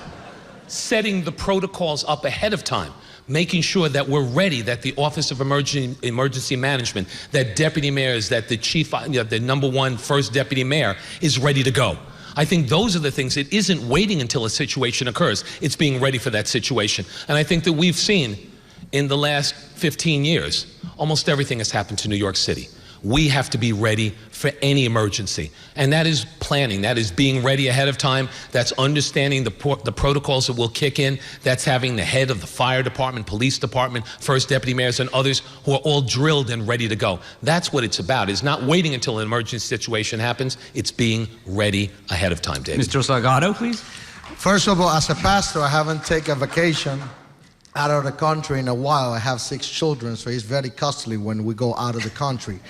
setting the protocols up ahead of time, making sure that we're ready, that the Office of Emergency Management, that deputy mayors, that the chief, the number one first deputy mayor is ready to go. I think those are the things. It isn't waiting until a situation occurs. It's being ready for that situation. And I think that we've seen in the last 15 years, almost everything has happened to New York City. We have to be ready for any emergency. And that is planning. That is being ready ahead of time. That's understanding the protocols that will kick in. That's having the head of the fire department, police department, first deputy mayors, and others who are all drilled and ready to go. That's what it's about. It's not waiting until an emergency situation happens. It's being ready ahead of time, David. Mr. Salgado, please. First of all, as a pastor, I haven't taken a vacation out of the country in a while. I have 6 children, so it's very costly when we go out of the country.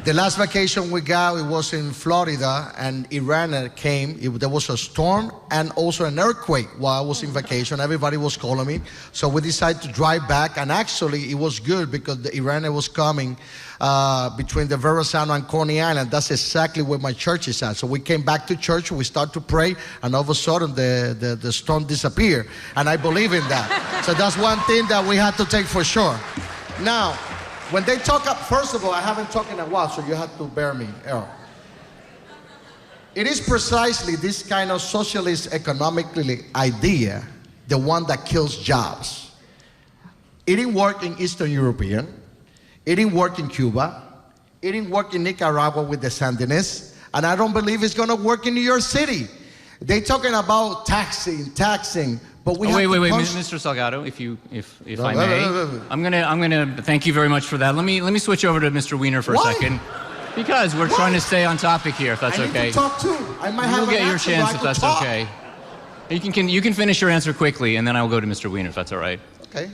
The last vacation we got, it was in Florida, and Iran came. There was a storm and also an earthquake while I was in vacation. Everybody was calling me. So we decided to drive back, and actually it was good because the Iran was coming between the Verrazano and Coney Island. That's exactly where my church is at. So we came back to church, we started to pray, and all of a sudden the storm disappeared. And I believe in that. So that's one thing that we had to take for sure. Now, when they talk up, first of all, I haven't talked in a while, so you have to bear me, Errol. It is precisely this kind of socialist economically idea, the one that kills jobs. It didn't work in Eastern European. It didn't work in Cuba. It didn't work in Nicaragua with the Sandinists. And I don't believe it's going to work in New York City. They're talking about taxing. But we wait, Mr. Salgado, if I may, I'm gonna thank you very much for that. Let me switch over to Mr. Weiner for a second, because we're trying to stay on topic here. If that's okay. I need to talk too. I might have You'll get your chance if that's okay. You can finish your answer quickly, and then I'll go to Mr. Weiner if that's all right. Okay.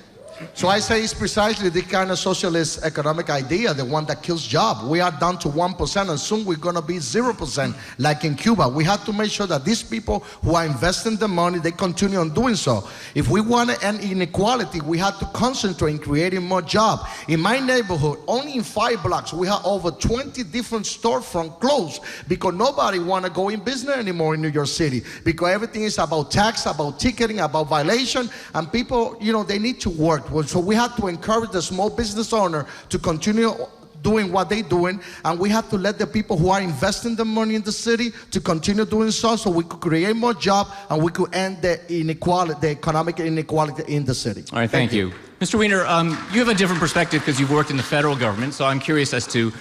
So I say it's precisely the kind of socialist economic idea, the one that kills jobs. We are down to 1% and soon we're going to be 0% like in Cuba. We have to make sure that these people who are investing the money, they continue on doing so. If we want to end inequality, we have to concentrate in creating more jobs. In my neighborhood, only in 5 blocks, we have over 20 different storefronts closed because nobody want to go in business anymore in New York City because everything is about tax, about ticketing, about violation, and people, they need to work. So we have to encourage the small business owner to continue doing what they're doing, and we have to let the people who are investing the money in the city to continue doing so we could create more jobs and we could end the inequality, the economic inequality in the city. All right, thank you. Mr. Weiner, you have a different perspective because you've worked in the federal government, so I'm curious as to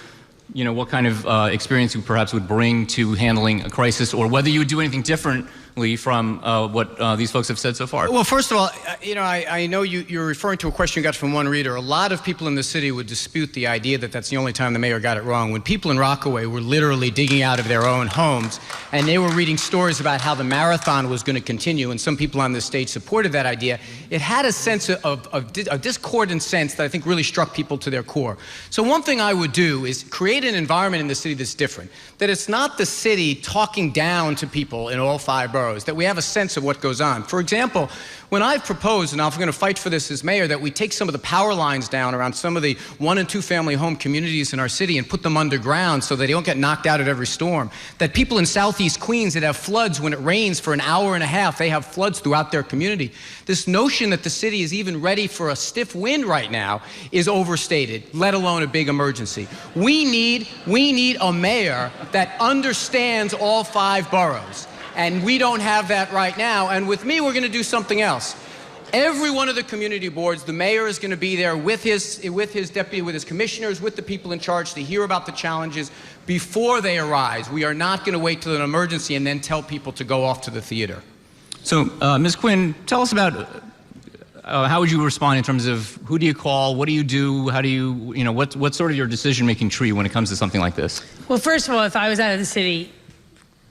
what kind of experience you perhaps would bring to handling a crisis, or whether you would do anything differently from what these folks have said so far. Well, first of all, I know you're referring to a question you got from one reader. A lot of people in the city would dispute the idea that that's the only time the mayor got it wrong. When people in Rockaway were literally digging out of their own homes, and they were reading stories about how the marathon was going to continue, and some people on the stage supported that idea, it had a sense of discordant sense that I think really struck people to their core. So one thing I would do is create an environment in the city that's different. That it's not the city talking down to people in all 5 boroughs, that we have a sense of what goes on. For example, when I've proposed, and I'm going to fight for this as mayor, that we take some of the power lines down around some of the 1- and 2-family home communities in our city and put them underground so they don't get knocked out at every storm. That people in Southeast Queens that have floods when it rains for an hour and a half, they have floods throughout their community. This notion that the city is even ready for a stiff wind right now is overstated, let alone a big emergency. We need a mayor that understands all 5 boroughs. And we don't have that right now. And with me, we're going to do something else. Every one of the community boards, the mayor is going to be there with his deputy, with his commissioners, with the people in charge to hear about the challenges before they arise. We are not going to wait till an emergency and then tell people to go off to the theater. So, Ms. Quinn, tell us about how would you respond in terms of who do you call, what do you do, how do you, what's sort of your decision-making tree when it comes to something like this? Well, first of all, if I was out of the city,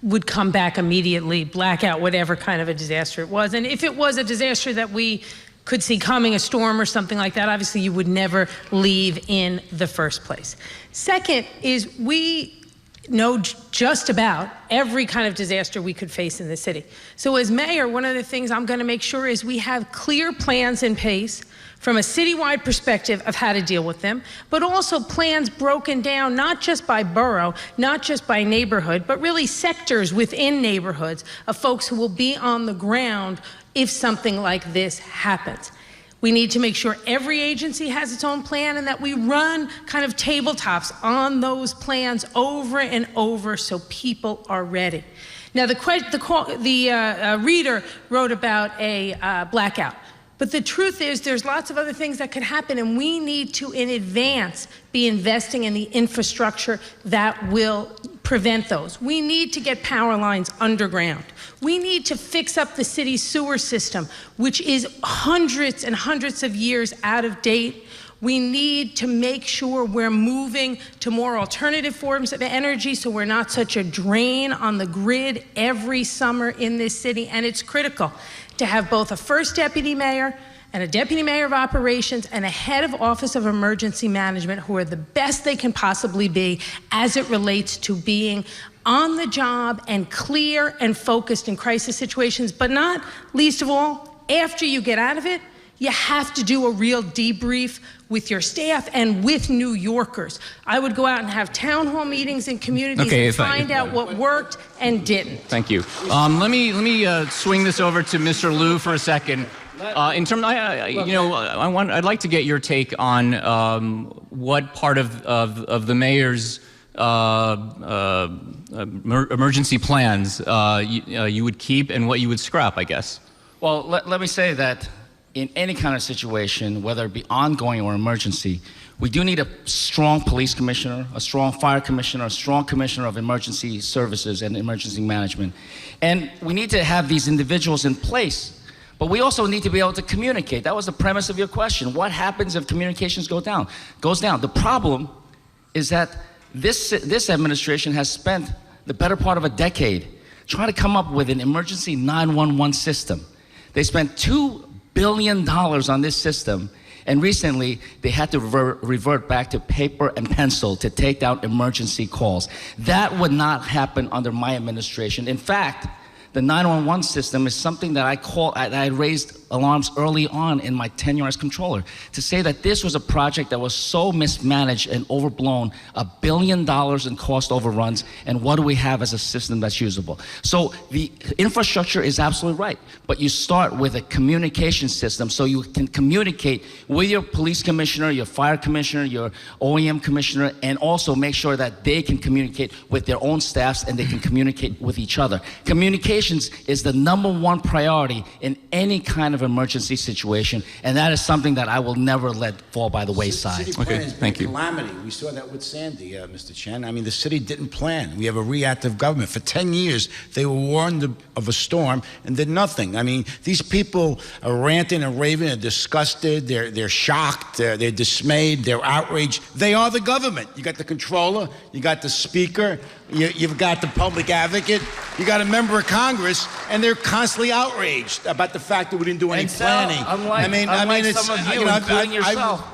would come back immediately, black out whatever kind of a disaster it was. And if it was a disaster that we could see coming, a storm or something like that, obviously you would never leave in the first place. Second is we know just about every kind of disaster we could face in the city. So as mayor, one of the things I'm going to make sure is we have clear plans in place from a citywide perspective of how to deal with them, but also plans broken down not just by borough, not just by neighborhood, but really sectors within neighborhoods of folks who will be on the ground if something like this happens. We need to make sure every agency has its own plan and that we run kind of tabletops on those plans over and over so people are ready. Now, the reader wrote about a blackout. But the truth is there's lots of other things that could happen, and we need to, in advance, be investing in the infrastructure that will prevent those. We need to get power lines underground. We need to fix up the city's sewer system, which is hundreds and hundreds of years out of date. We need to make sure we're moving to more alternative forms of energy so we're not such a drain on the grid every summer in this city, and it's critical to have both a first deputy mayor and a deputy mayor of operations and a head of office of emergency management who are the best they can possibly be as it relates to being on the job and clear and focused in crisis situations, but not least of all, after you get out of it, you have to do a real debrief with your staff and with New Yorkers. I would go out and have town hall meetings in communities and find out what worked and didn't. Thank you. Let me swing this over to Mr. Liu for a second. In terms, I'd like to get your take on what part of the mayor's emergency plans you would keep and what you would scrap, I guess. Well, let me say that in any kind of situation, whether it be ongoing or emergency, we do need a strong police commissioner, a strong fire commissioner, a strong commissioner of emergency services and emergency management. And we need to have these individuals in place. But we also need to be able to communicate. That was the premise of your question. What happens if communications goes down? The problem is that this administration has spent the better part of a decade trying to come up with an emergency 911 system. They spent $2 billion on this system, And recently, they had to revert back to paper and pencil to take down emergency calls. That would not happen under my administration. In fact, the 911 system is something that I raised alarms early on in my tenure as controller, to say that this was a project that was so mismanaged and overblown, $1 billion in cost overruns, and what do we have as a system that's usable? So the infrastructure is absolutely right, but you start with a communication system so you can communicate with your police commissioner, your fire commissioner, your OEM commissioner, and also make sure that they can communicate with their own staffs and they can communicate with each other. Communications is the #1 priority in any kind of emergency situation, and that is something that I will never let fall by the wayside. City plan has been a calamity. We saw that with Sandy, Mr. Chen. I mean, the city didn't plan. We have a reactive government. For 10 years, they were warned of a storm and did nothing. I mean, these people are ranting and raving, they're disgusted, they're shocked, they're dismayed, they're outraged. They are the government. You got the controller, you got the speaker, you've got the public advocate, you got a member of Congress, and they're constantly outraged about the fact that we didn't do any planning. Unlike some of you, including yourself,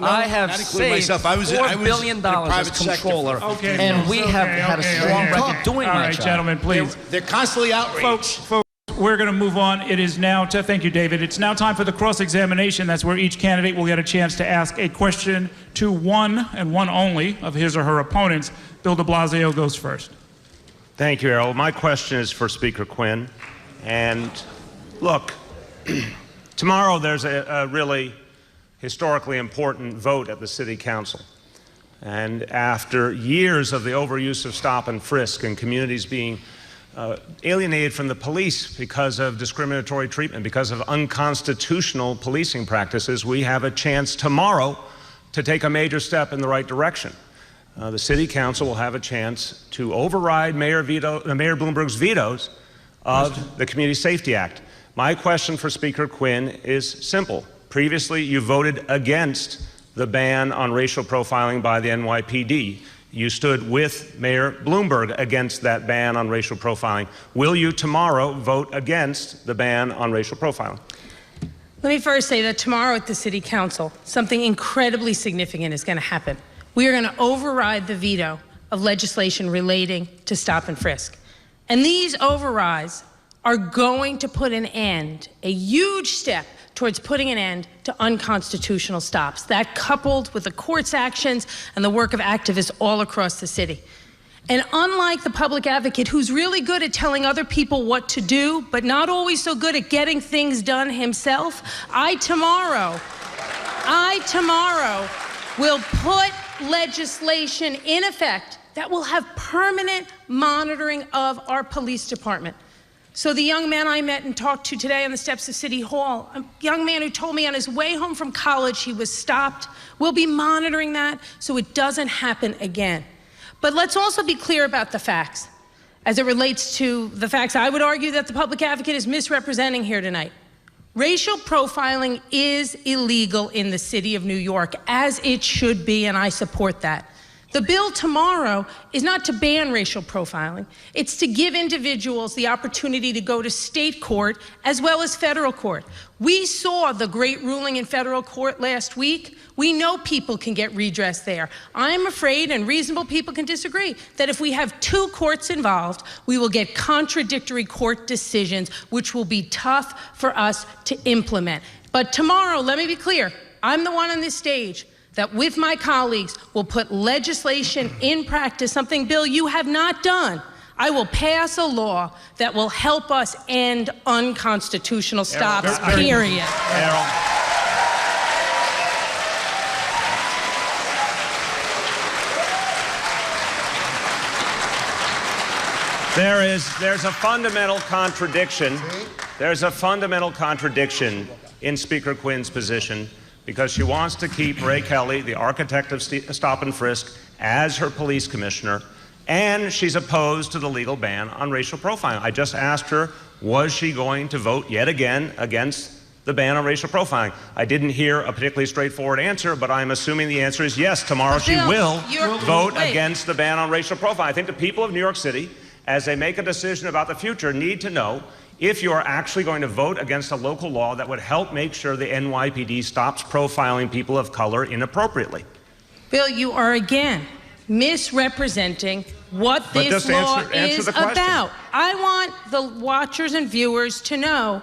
I have saved $4 billion as controller, and we have had a strong record doing my job. All right, gentlemen, please. They're constantly outraged. Folks, we're going to move on. It is now, thank you, David. It's now time for the cross-examination. That's where each candidate will get a chance to ask a question to one and one only of his or her opponents. Bill de Blasio goes first. Thank you, Errol. My question is for Speaker Quinn. And look, tomorrow there's a really historically important vote at the City Council. And after years of the overuse of stop and frisk and communities being alienated from the police because of discriminatory treatment, because of unconstitutional policing practices, we have a chance tomorrow to take a major step in the right direction. The City Council will have a chance to override Mayor Bloomberg's vetoes of the Community Safety Act. My question for Speaker Quinn is simple. Previously, you voted against the ban on racial profiling by the NYPD. You stood with Mayor Bloomberg against that ban on racial profiling. Will you tomorrow vote against the ban on racial profiling? Let me first say that tomorrow at the City Council, something incredibly significant is going to happen. We are going to override the veto of legislation relating to stop and frisk. And these overrides are going to put an end, a huge step towards putting an end to unconstitutional stops. That, coupled with the court's actions and the work of activists all across the city. And unlike the public advocate, who's really good at telling other people what to do, but not always so good at getting things done himself, I tomorrow will put legislation in effect that will have permanent monitoring of our police department. So the young man I met and talked to today on the steps of City Hall, a young man who told me on his way home from college he was stopped, we'll be monitoring that so it doesn't happen again. But let's also be clear about the facts. As it relates to the facts, I would argue that the public advocate is misrepresenting here tonight. Racial profiling is illegal in the city of New York, as it should be, and I support that. The bill tomorrow is not to ban racial profiling. It's to give individuals the opportunity to go to state court as well as federal court. We saw the great ruling in federal court last week. We know people can get redress there. I'm afraid, and reasonable people can disagree, that if we have two courts involved, we will get contradictory court decisions, which will be tough for us to implement. But tomorrow, let me be clear, I'm the one on this stage that with my colleagues will put legislation in practice, something, Bill, you have not done. I will pass a law that will help us end unconstitutional stops, period. Errol. There's a fundamental contradiction. There's a fundamental contradiction in Speaker Quinn's position, because she wants to keep Ray Kelly, the architect of stop and frisk, as her police commissioner, and she's opposed to the legal ban on racial profiling. I just asked her, was she going to vote yet again against the ban on racial profiling? I didn't hear a particularly straightforward answer, but I'm assuming the answer is yes. Tomorrow she will vote against the ban on racial profiling. I think the people of New York City, as they make a decision about the future, need to know, if you are actually going to vote against a local law that would help make sure the NYPD stops profiling people of color inappropriately. Bill, you are again misrepresenting what this law is about. I want the watchers and viewers to know,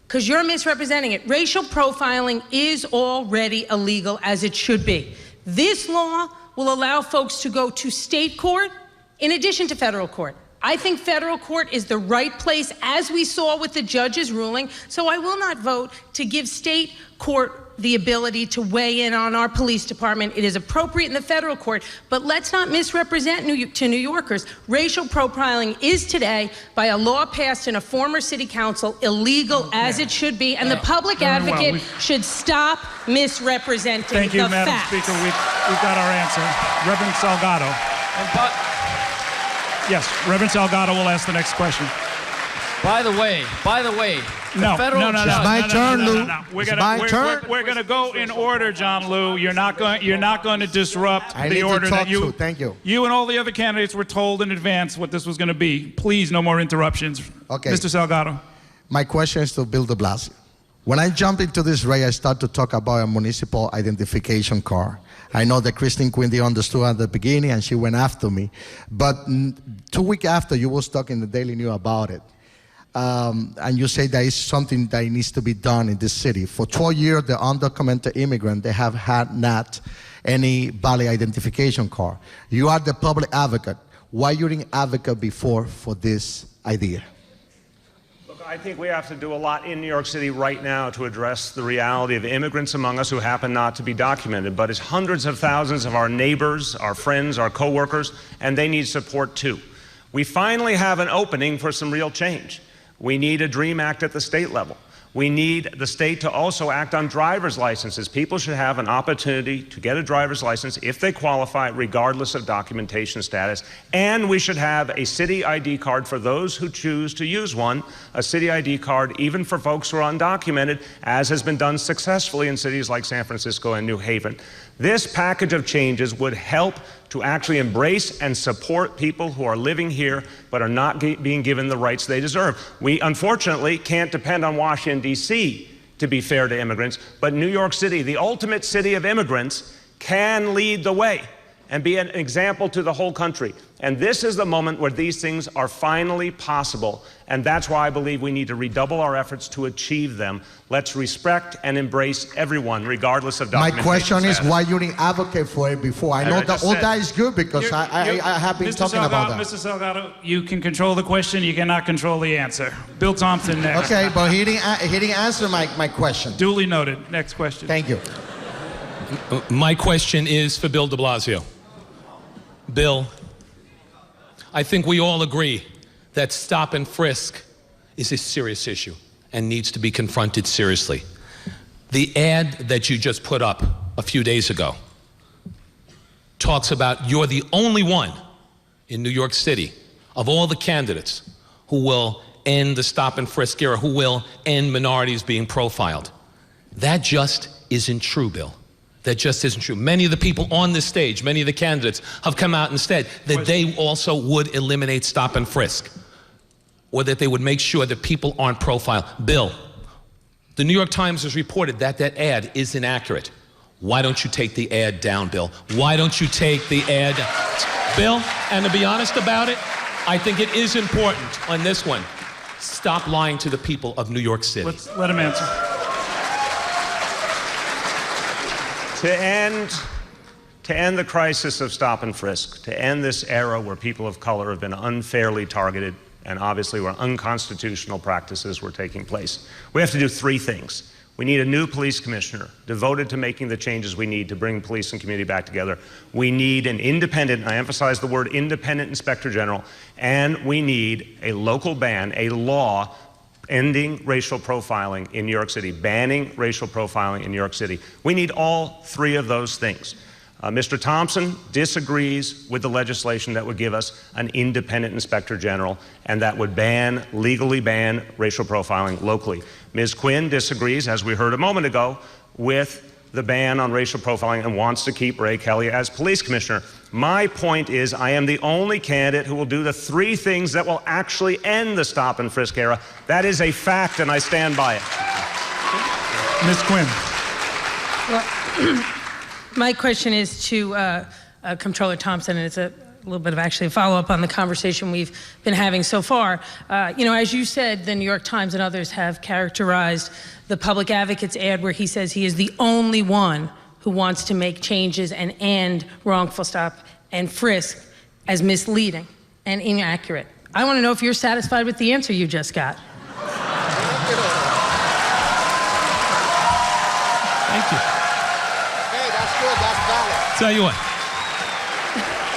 because you're misrepresenting it, racial profiling is already illegal, as it should be. This law will allow folks to go to state court in addition to federal court. I think federal court is the right place, as we saw with the judge's ruling, so I will not vote to give state court the ability to weigh in on our police department. It is appropriate in the federal court, but let's not misrepresent to New Yorkers. Racial profiling is today, by a law passed in a former city council, illegal, as it should be, and the public advocate should stop misrepresenting the facts. Thank you, Madam Speaker. We've got our answer. Reverend Salgado. Yes, Reverend Salgado will ask the next question. By the way, No. My turn, Lou. We're gonna go in order, John Lou. You're not going to disrupt the order that you. Thank you. You and all the other candidates were told in advance what this was going to be. Please, no more interruptions. Okay. Mr. Salgado. My question is to Bill de Blasio. When I jump into this race, I start to talk about a municipal identification card. I know that Christine Quindy understood at the beginning, and she went after me. But 2 weeks after, you was talking in the Daily News about it. And you say that is something that needs to be done in this city. For 12 years, the undocumented immigrant, they have had not any valid identification card. You are the public advocate. Why you didn't advocate before for this idea? Look, I think we have to do a lot in New York City right now to address the reality of immigrants among us who happen not to be documented. But it's hundreds of thousands of our neighbors, our friends, our coworkers, and they need support too. We finally have an opening for some real change. We need a DREAM Act at the state level. We need the state to also act on driver's licenses. People should have an opportunity to get a driver's license if they qualify, regardless of documentation status. And we should have a city ID card for those who choose to use one, a city ID card even for folks who are undocumented, as has been done successfully in cities like San Francisco and New Haven. This package of changes would help to actually embrace and support people who are living here but are not being given the rights they deserve. We, unfortunately, can't depend on Washington, D.C. to be fair to immigrants, but New York City, the ultimate city of immigrants, can lead the way and be an example to the whole country. And this is the moment where these things are finally possible, and that's why I believe we need to redouble our efforts to achieve them. Let's respect and embrace everyone, regardless of documentation My question status. is why you didn't advocate for it before. I know that all that is good because I have been talking about that. Mr. Salgado, you can control the question, you cannot control the answer. Bill Thompson next. Okay, but he didn't answer my question. Duly noted. Next question. Thank you. My question is for Bill de Blasio. Bill, I think we all agree that stop and frisk is a serious issue and needs to be confronted seriously. The ad that you just put up a few days ago talks about you're the only one in New York City of all the candidates who will end the stop and frisk era, who will end minorities being profiled. That just isn't true, Bill. That just isn't true. Many of the people on this stage, many of the candidates have come out and said that they also would eliminate stop and frisk, or that they would make sure that people aren't profiled. Bill, the New York Times has reported that that ad is inaccurate. Why don't you take the ad down, Bill? Why don't you take the ad down? Bill, and to be honest about it, I think it is important on this one. Stop lying to the people of New York City. Let him answer. To end the crisis of stop and frisk, to end this era where people of color have been unfairly targeted and obviously where unconstitutional practices were taking place, we have to do three things. We need a new police commissioner devoted to making the changes we need to bring police and community back together. We need an independent, and I emphasize the word independent, inspector general, and we need a local ban, a law ending racial profiling in New York City, banning racial profiling in New York City. We need all three of those things. Mr. Thompson disagrees with the legislation that would give us an independent inspector general and that would legally ban racial profiling locally. Ms. Quinn disagrees, as we heard a moment ago, with the ban on racial profiling and wants to keep Ray Kelly as police commissioner. My point is, I am the only candidate who will do the 3 things that will actually end the stop and frisk era. That is a fact, and I stand by it. Ms. Quinn. Well, my question is to Comptroller Thompson, and it's a little bit of actually a follow-up on the conversation we've been having so far. As you said, the New York Times and others have characterized the public advocate's ad where he says he is the only one who wants to make changes and end wrongful stop and frisk as misleading and inaccurate. I want to know if you're satisfied with the answer you just got. Thank you. Hey, that's good. That's valid. Tell you what.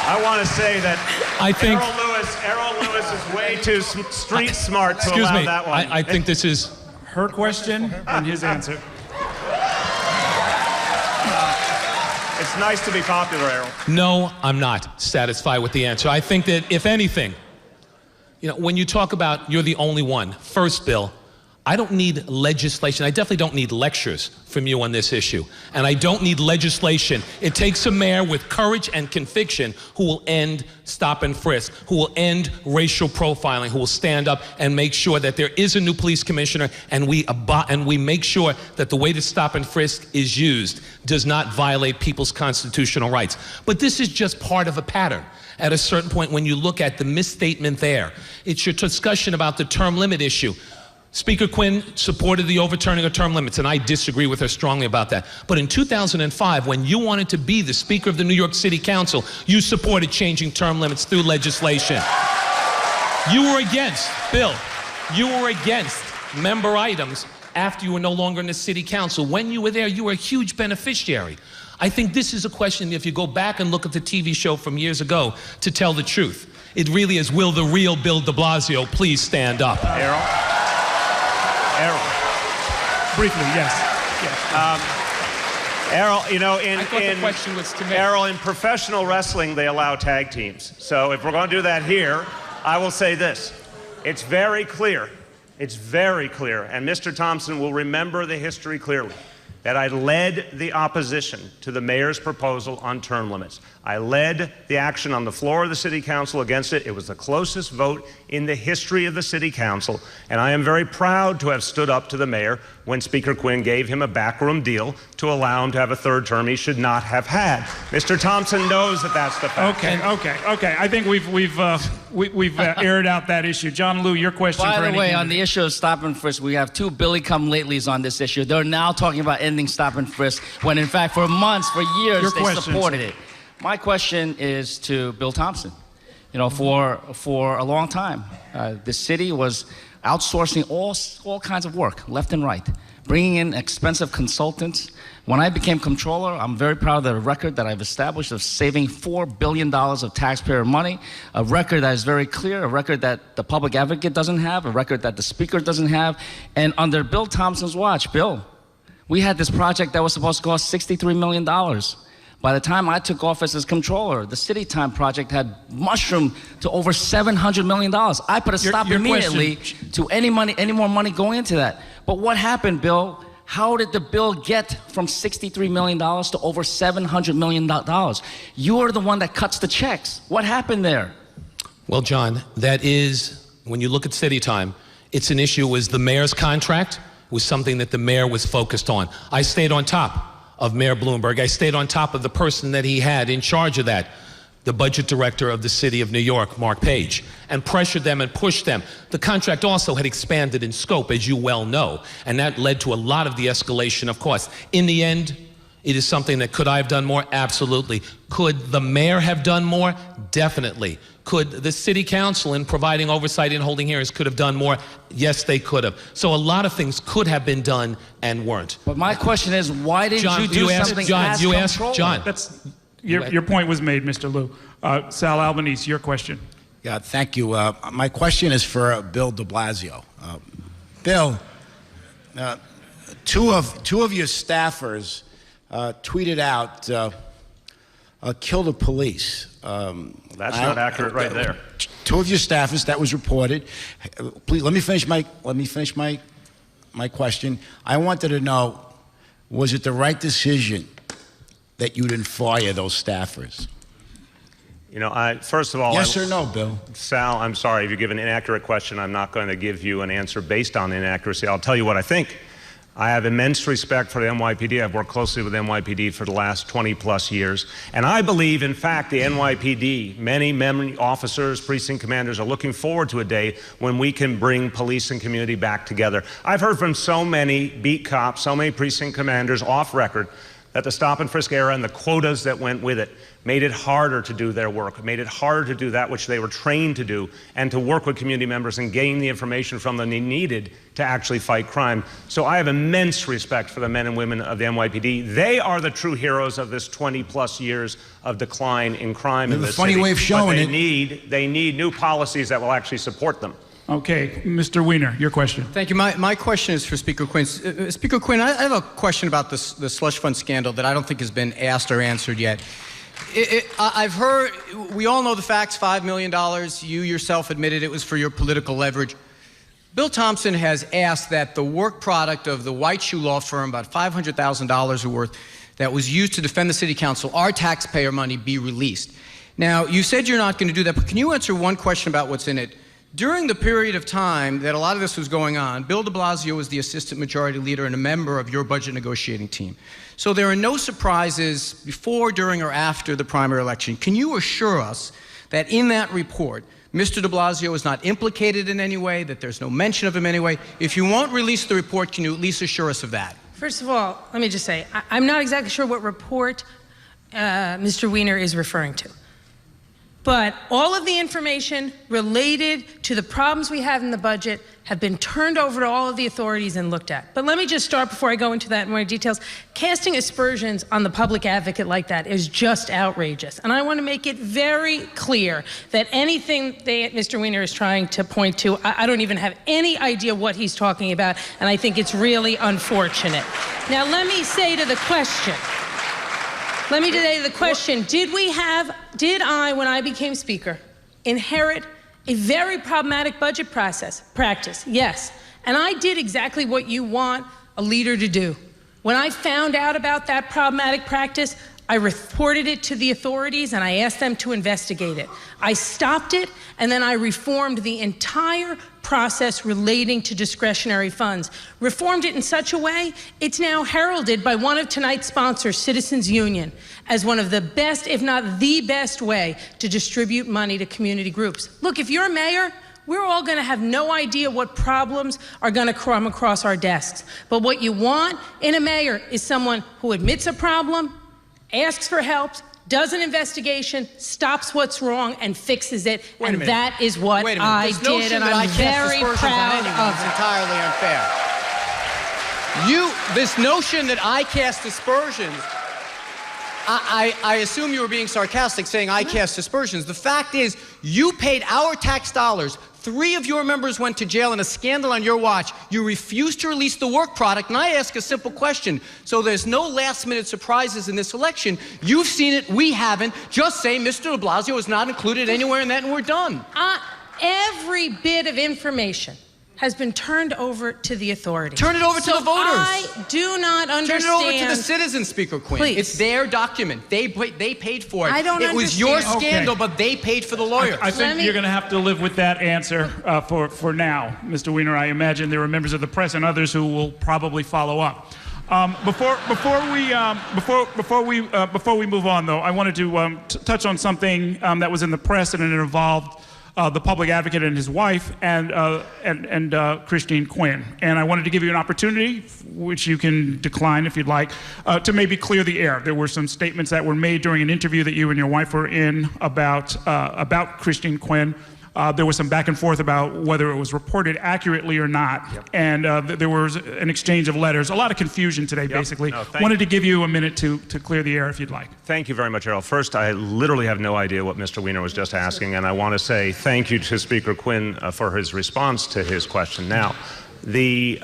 I want to say that I think Errol Lewis is way too street smart to excuse allow me, that one. I think this is Her question and his answer. It's nice to be popular, Errol. no, I'm not satisfied with the answer. I think that if anything, when you talk about you're the only one, first, Bill, I don't need legislation. I definitely don't need lectures from you on this issue. And I don't need legislation. It takes a mayor with courage and conviction who will end stop and frisk, who will end racial profiling, who will stand up and make sure that there is a new police commissioner and we make sure that the way to stop and frisk is used does not violate people's constitutional rights. But this is just part of a pattern. At a certain point, when you look at the misstatement there, it's your discussion about the term limit issue. Speaker Quinn supported the overturning of term limits, and I disagree with her strongly about that. But in 2005, when you wanted to be the Speaker of the New York City Council, you supported changing term limits through legislation. You were against, Bill, you were against member items after you were no longer in the City Council. When you were there, you were a huge beneficiary. I think this is a question, if you go back and look at the TV show from years ago, to tell the truth. It really is, will the real Bill de Blasio please stand up? Errol? Briefly, yes. Errol, I thought the question was to me. Errol, in professional wrestling, they allow tag teams. So if we're going to do that here, I will say this. It's very clear, and Mr. Thompson will remember the history clearly, that I led the opposition to the mayor's proposal on term limits. I led the action on the floor of the City Council against it. It was the closest vote in the history of the City Council, and I am very proud to have stood up to the mayor when Speaker Quinn gave him a backroom deal to allow him to have a third term he should not have had. Mr. Thompson knows that that's the fact. Okay. I think we've aired out that issue. John Liu, your question. By the way, on the issue of stop and frisk, we have 2 Billy-come-latelys on this issue. They're now talking about ending stop and frisk, when in fact for months, for years, they supported it. My question is to Bill Thompson. For a long time, the city was outsourcing all kinds of work, left and right, bringing in expensive consultants. When I became comptroller, I'm very proud of the record that I've established of saving $4 billion of taxpayer money, a record that is very clear, a record that the public advocate doesn't have, a record that the speaker doesn't have. And under Bill Thompson's watch, Bill, we had this project that was supposed to cost $63 million. By the time I took office as comptroller, the City Time project had mushroomed to over $700 million. I put a stop immediately to any more money going into that. But what happened, Bill? How did the bill get from $63 million to over $700 million? You're the one that cuts the checks. What happened there? Well, John, that is, when you look at City Time, it's an issue. Was the mayor's contract was something that the mayor was focused on. I stayed on top of Mayor Bloomberg. I stayed on top of the person that he had in charge of that, the budget director of the city of New York, Mark Page, and pressured them and pushed them. The contract also had expanded in scope, as you well know, and that led to a lot of the escalation of costs. In the end, it is something that, could I have done more? Absolutely. Could the mayor have done more? Definitely. Could the city council, in providing oversight and holding hearings, could have done more? Yes, they could have. So a lot of things could have been done and weren't. But my question is, why didn't you do something as comptroller? John, your point was made, Mr. Liu. Sal Albanese, your question. Yeah, thank you. My question is for Bill de Blasio. Bill, two of your staffers tweeted out, kill the police. That's not accurate right there. 2 of your staffers, that was reported. Please, let me finish my question. I wanted to know, Was it the right decision that you didn't fire those staffers? You know, first of all... Yes or no, Bill? Sal, I'm sorry. If you give an inaccurate question, I'm not going to give you an answer based on inaccuracy. I'll tell you what I think. I have immense respect for the NYPD. I've worked closely with NYPD for the last 20-plus years. And I believe, in fact, the NYPD, many officers, precinct commanders are looking forward to a day when we can bring police and community back together. I've heard from so many beat cops, so many precinct commanders off record, that the stop and frisk era and the quotas that went with it made it harder to do their work, made it harder to do that which they were trained to do, and to work with community members and gain the information from them they needed to actually fight crime. So I have immense respect for the men and women of the NYPD. They are the true heroes of this 20-plus years of decline in crime in this city. Funny way of showing it. They need new policies that will actually support them. Okay, Mr. Weiner, your question. Thank you. My question is for Speaker Quinn. Speaker Quinn, I have a question about the slush fund scandal that I don't think has been asked or answered yet. I've heard, we all know the facts, $5 million. You yourself admitted it was for your political leverage. Bill Thompson has asked that the work product of the white shoe law firm, about $500,000 worth, that was used to defend the city council, our taxpayer money, be released. Now, you said you're not going to do that, but can you answer one question about what's in it? During the period of time that a lot of this was going on, Bill de Blasio was the assistant majority leader and a member of your budget negotiating team. So there are no surprises before, during, or after the primary election. Can you assure us that in that report, Mr. de Blasio is not implicated in any way, that there's no mention of him anyway? If you won't release the report, can you at least assure us of that? First of all, let me just say, I'm not exactly sure what report Mr. Weiner is referring to. But all of the information related to the problems we have in the budget have been turned over to all of the authorities and looked at. But let me just start before I go into that in more details. Casting aspersions on the public advocate like that is just outrageous. And I want to make it very clear that anything that Mr. Weiner is trying to point to, I don't even have any idea what he's talking about, and I think it's really unfortunate. Now, let me say to the question, did I, when I became Speaker, inherit a very problematic budget practice? Yes. And I did exactly what you want a leader to do. When I found out about that problematic practice, I reported it to the authorities and I asked them to investigate it. I stopped it, and then I reformed the entire process relating to discretionary funds. Reformed it in such a way, it's now heralded by one of tonight's sponsors, Citizens Union, as one of the best, if not the best way to distribute money to community groups. Look, if you're a mayor, we're all going to have no idea what problems are going to come across our desks. But what you want in a mayor is someone who admits a problem, asks for help, does an investigation, stops what's wrong, and fixes it. And that is what I did, and I'm very proud of it. It's entirely unfair. This notion that I cast aspersions, I assume you were being sarcastic saying I cast aspersions. The fact is, you paid our tax dollars. 3 of your members went to jail in a scandal on your watch. You refused to release the work product, and I ask a simple question. So there's no last-minute surprises in this election. You've seen it, we haven't. Just say Mr. de Blasio is not included anywhere in that, and we're done. Every bit of information has been turned over to the authorities. Turn it over to the voters. I do not understand. Turn it over to the citizens, Speaker Quinn. Please. It's their document. They paid for it. I don't understand. It was your scandal, Okay. but they paid for the lawyer. I think you're going to have to live with that answer for now, Mr. Weiner. I imagine there are members of the press and others who will probably follow up. Before we move on, though, I wanted to touch on something that was in the press, and it involved the public advocate and his wife, and Christine Quinn. And I wanted to give you an opportunity, which you can decline if you'd like, to maybe clear the air. There were some statements that were made during an interview that you and your wife were in about Christine Quinn. There was some back and forth about whether it was reported accurately or not. Yep. And there was an exchange of letters. A lot of confusion today, basically. No, wanted to give you a minute to clear the air if you'd like. Thank you very much, Errol. First, I literally have no idea what Mr. Weiner was just asking, and I want to say thank you to Speaker Quinn for his response to his question. Now, the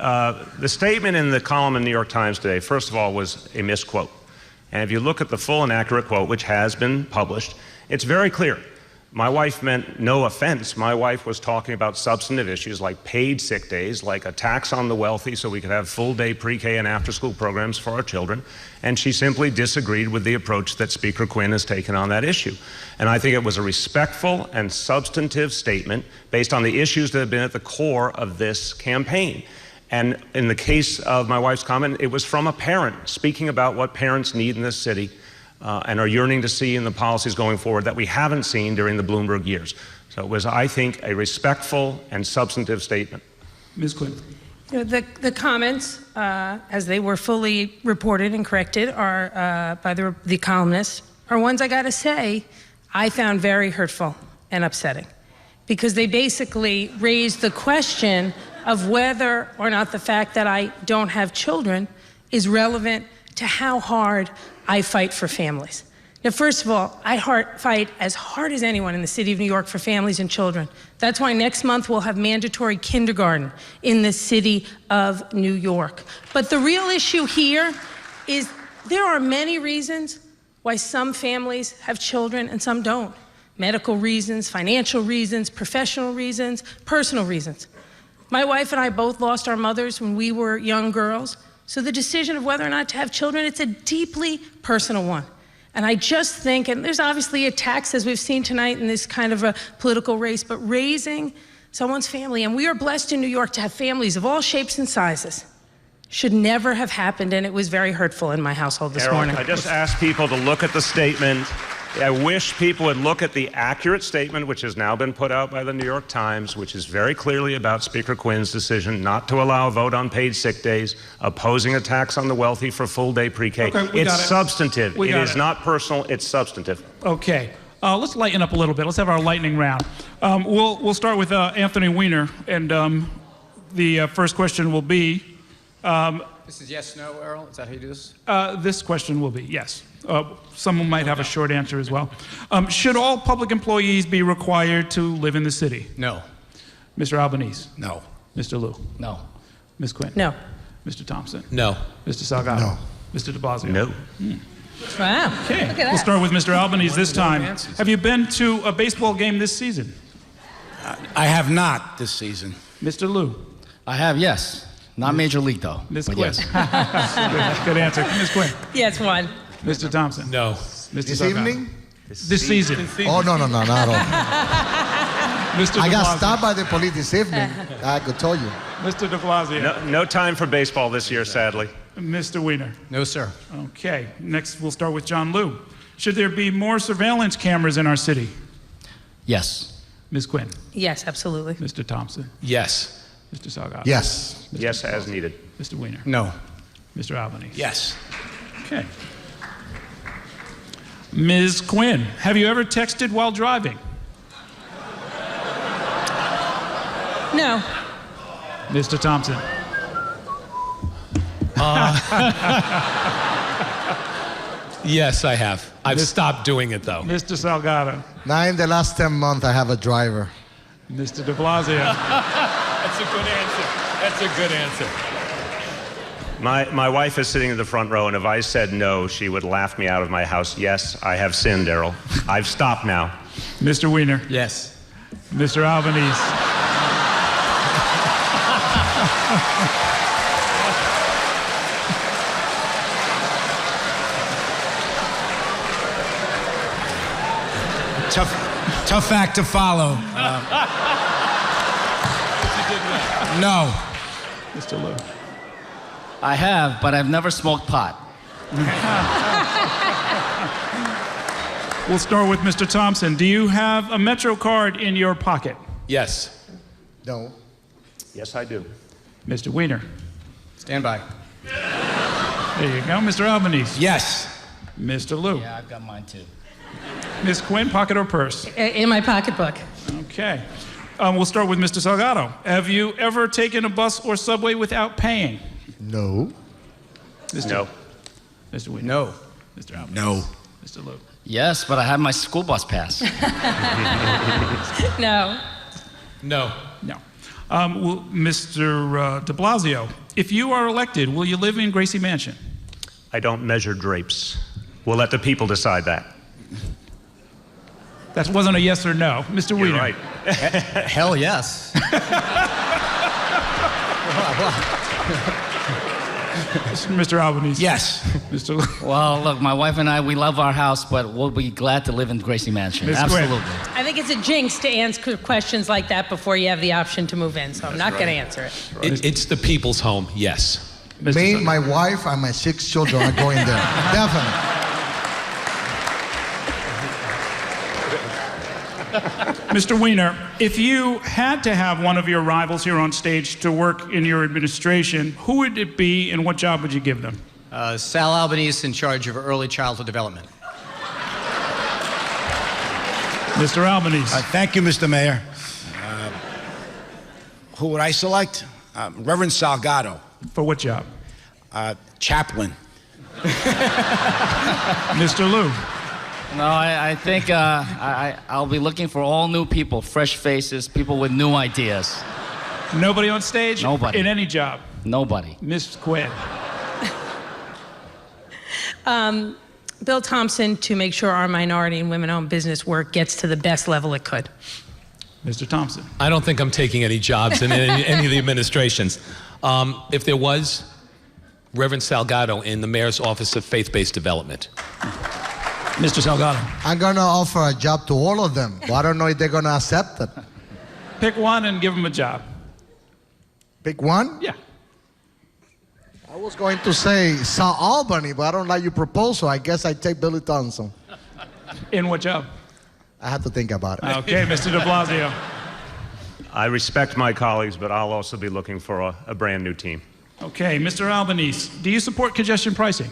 statement in the column in the New York Times today, first of all, was a misquote. And if you look at the full and accurate quote, which has been published, it's very clear. My wife meant no offense. My wife was talking about substantive issues like paid sick days, like a tax on the wealthy so we could have full-day pre-K and after-school programs for our children. And she simply disagreed with the approach that Speaker Quinn has taken on that issue. And I think it was a respectful and substantive statement based on the issues that have been at the core of this campaign. And in the case of my wife's comment, it was from a parent speaking about what parents need in this city and are yearning to see in the policies going forward that we haven't seen during the Bloomberg years. So it was, I think, a respectful and substantive statement. Ms. Quinn. You know, the comments, as they were fully reported and corrected by the columnists, are ones I gotta say I found very hurtful and upsetting, because they basically raised the question of whether or not the fact that I don't have children is relevant to how hard I fight for families. Now, first of all, I fight as hard as anyone in the city of New York for families and children. That's why next month we'll have mandatory kindergarten in the city of New York. But the real issue here is there are many reasons why some families have children and some don't. Medical reasons, financial reasons, professional reasons, personal reasons. My wife and I both lost our mothers when we were young girls. So the decision of whether or not to have children, it's a deeply personal one. And I just think, and there's obviously attacks, as we've seen tonight in this kind of a political race, but raising someone's family, and we are blessed in New York to have families of all shapes and sizes, should never have happened, and it was very hurtful in my household this morning. I just asked people to look at the statement. I wish people would look at the accurate statement, which has now been put out by the New York Times, which is very clearly about Speaker Quinn's decision not to allow a vote on paid sick days, opposing a tax on the wealthy for full-day pre-K. Okay, it's substantive. It is not personal. It's substantive. Okay. Let's lighten up a little bit. Let's have our lightning round. We'll start with Anthony Weiner, and the first question will be... This is yes, no, Errol? Is that how you do this? This question will be yes. Someone might have a short answer as well. Should all public employees be required to live in the city? No. Mr. Albanese? No. Mr. Liu? No. Ms. Quinn? No. Mr. Thompson? No. Mr. Salgado? No. Mr. de Blasio? No. Wow. Okay. Look at that. We'll start with Mr. Albanese this time. Have you been to a baseball game this season? I have not this season. Mr. Liu? I have, yes. Not Major League, though. Ms. but Quinn? yes. Good answer. Ms. Quinn? Yes, one. Mr. Thompson? No. Mr. This Salgado? evening? This season. Oh, no, not at all. Mr. I de got Blasio? stopped by the police this evening. I could tell you. Mr. de Blasio? No time for baseball this year, sadly. Mr. Weiner? No, sir. Okay. Next, we'll start with John Liu. Should there be more surveillance cameras in our city? Yes. Ms. Quinn? Yes, absolutely. Mr. Thompson? Yes. Mr. Salgado? Yes. Yes, as needed. Mr. Weiner? No. Mr. Albanese? Yes. Okay. Ms. Quinn, have you ever texted while driving? No. Mr. Thompson? Yes, I have. I've stopped doing it, though. Mr. Salgado? Now, in the last 10 months, I have a driver. Mr. de Blasio? That's a good answer. That's a good answer. My wife is sitting in the front row, and if I said no, she would laugh me out of my house. Yes, I have sinned, Errol. I've stopped now. Mr. Weiner? Yes. Mr. Albanese? Tough act to follow. No. Mr. Liu? I have, but I've never smoked pot. We'll start with Mr. Thompson. Do you have a Metro card in your pocket? Yes. No. Yes, I do. Mr. Weiner? Stand by. There you go. Mr. Albanese? Yes. Mr. Liu? Yeah, I've got mine too. Ms. Quinn, pocket or purse? In my pocketbook. Okay. We'll start with Mr. Salgado. Have you ever taken a bus or subway without paying? No. No. Mr. Weiner? No. Mr. Albanese? No. Mr. Liu? Yes, but I have my school bus pass. No. No. No. Mr. de Blasio, if you are elected, will you live in Gracie Mansion? I don't measure drapes. We'll let the people decide that. That wasn't a yes or no. Mr. You're Weiner. right. Hell yes. Mr. Albanese. Yes. Mr. Well, look, my wife and I, we love our house, but we'll be glad to live in Gracie Mansion. Ms. Quinn. Absolutely. I think it's a jinx to answer questions like that before you have the option to move in, so I'm not going to answer it. It's the people's home, yes. Me, my wife, and my 6 children are going there. Definitely. Mr. Weiner, if you had to have one of your rivals here on stage to work in your administration, who would it be and what job would you give them? Sal Albanese in charge of early childhood development. Mr. Albanese. Thank you, Mr. Mayor. Who would I select? Reverend Salgado. For what job? Chaplain. Mr. Liu. No, I think I'll be looking for all new people, fresh faces, people with new ideas. Nobody on stage? Nobody. In any job? Nobody. Ms. Quinn. Bill Thompson, to make sure our minority and women-owned business work gets to the best level it could. Mr. Thompson. I don't think I'm taking any jobs in any of the administrations. If there was, Reverend Salgado in the Mayor's Office of Faith-Based Development. Mr. Salgado. I'm going to offer a job to all of them, but I don't know if they're going to accept it. Pick one and give them a job. Pick one? Yeah. I was going to say South Albany, but I don't like your proposal. I guess I take Billy Thompson. In what job? I have to think about it. Okay, Mr. de Blasio. I respect my colleagues, but I'll also be looking for a brand new team. Okay, Mr. Albanese, do you support congestion pricing?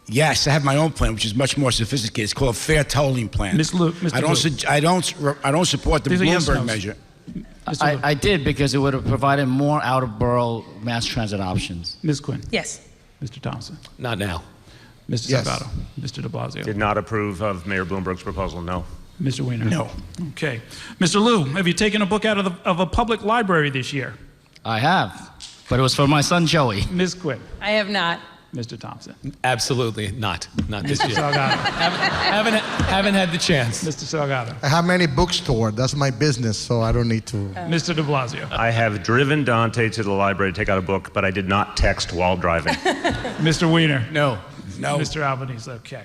Yes, I have my own plan, which is much more sophisticated. It's called a fair tolling plan. Ms. Liu, Mr. Liu. I don't support the These are yes Bloomberg no's. measure. Mr. Liu. I did because it would have provided more out-of-borough mass transit options. Ms. Quinn. Yes. Mr. Thompson. Not now. Mr. Yes. Salgado. Mr. de Blasio. Did not approve of Mayor Bloomberg's proposal, no. Mr. Weiner. No. Okay. Mr. Liu, have you taken a book out of a public library this year? I have, but it was for my son Joey. Ms. Quinn. I have not. Mr. Thompson. Absolutely not. Not this Mr. year. Salgado. haven't had the chance. Mr. Salgado. I have many books stored. That's my business, so I don't need to. Mr. de Blasio. I have driven Dante to the library to take out a book, but I did not text while driving. Mr. Weiner. No. No. Mr. Albanese. Okay.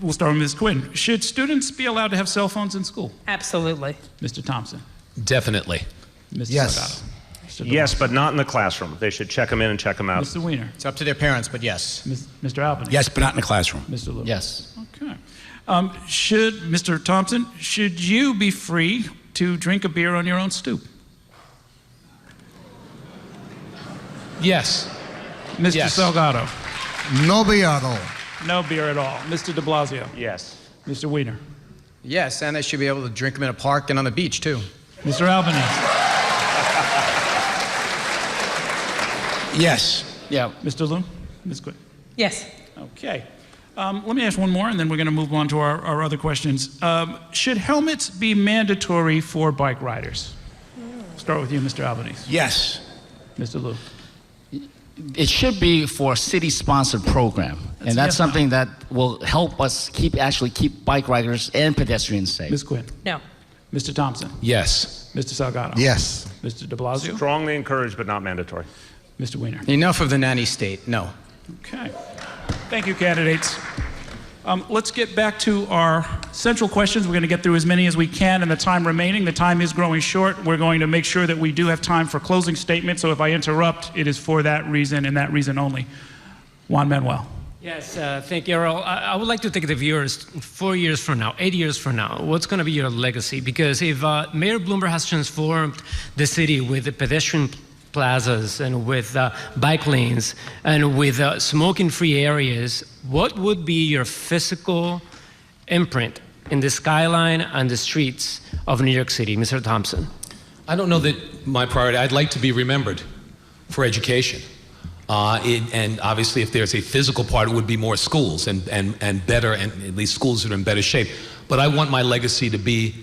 We'll start with Ms. Quinn. Should students be allowed to have cell phones in school? Absolutely. Mr. Thompson. Definitely. Mr. Yes. Salgado. Mr. de Yes, but not in the classroom. They should check them in and check them out. Mr. Weiner. It's up to their parents, but yes. Mr. Albanese. Yes, but not in the classroom. Mr. Liu. Yes. Okay. Mr. Thompson, should you be free to drink a beer on your own stoop? Yes. Mr. Yes. Salgado. No beer at all. No beer at all. Mr. de Blasio. Yes. Mr. Weiner. Yes, and they should be able to drink them in a park and on the beach, too. Mr. Albanese. Yes. Yeah. Mr. Liu. Ms. Quinn. Yes. Okay. Let me ask one more, and then we're going to move on to our other questions. Should helmets be mandatory for bike riders? Start with you, Mr. Albanese. Yes. Mr. Liu. It should be for a city-sponsored program, and yes, that's something that will help us keep bike riders and pedestrians safe. Ms. Quinn. No. Mr. Thompson. Yes. Mr. Salgado. Yes. Mr. de Blasio. Strongly encouraged, but not mandatory. Mr. Weiner. Enough of the nanny state. No. Okay. Thank you, candidates. Let's get back to our central questions. We're going to get through as many as we can in the time remaining. The time is growing short. We're going to make sure that we do have time for closing statements. So if I interrupt, it is for that reason and that reason only. Juan Manuel. Yes, thank you, Earl. I would like to take the viewers 4 years from now, 8 years from now. What's going to be your legacy? Because if Mayor Bloomberg has transformed the city with the pedestrian plazas and with bike lanes and with smoking-free areas, what would be your physical imprint in the skyline and the streets of New York City, Mr. Thompson? I don't know that my priority, I'd like to be remembered for education. And obviously if there's a physical part, it would be more schools and better, and at least schools that are in better shape. But I want my legacy to be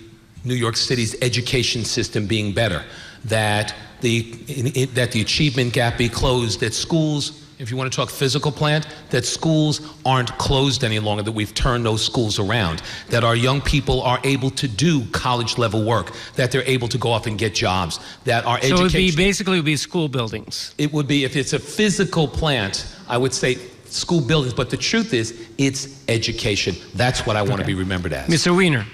New York City's education system being better, that the achievement gap be closed, that schools if you want to talk physical plant, that schools aren't closed any longer, that we've turned those schools around, that our young people are able to do college level work, that they're able to go off and get jobs, that our education... So it would be school buildings. It would be, if it's a physical plant, I would say school buildings, but the truth is, it's education. That's what I want to be remembered as. Mr. Wiener.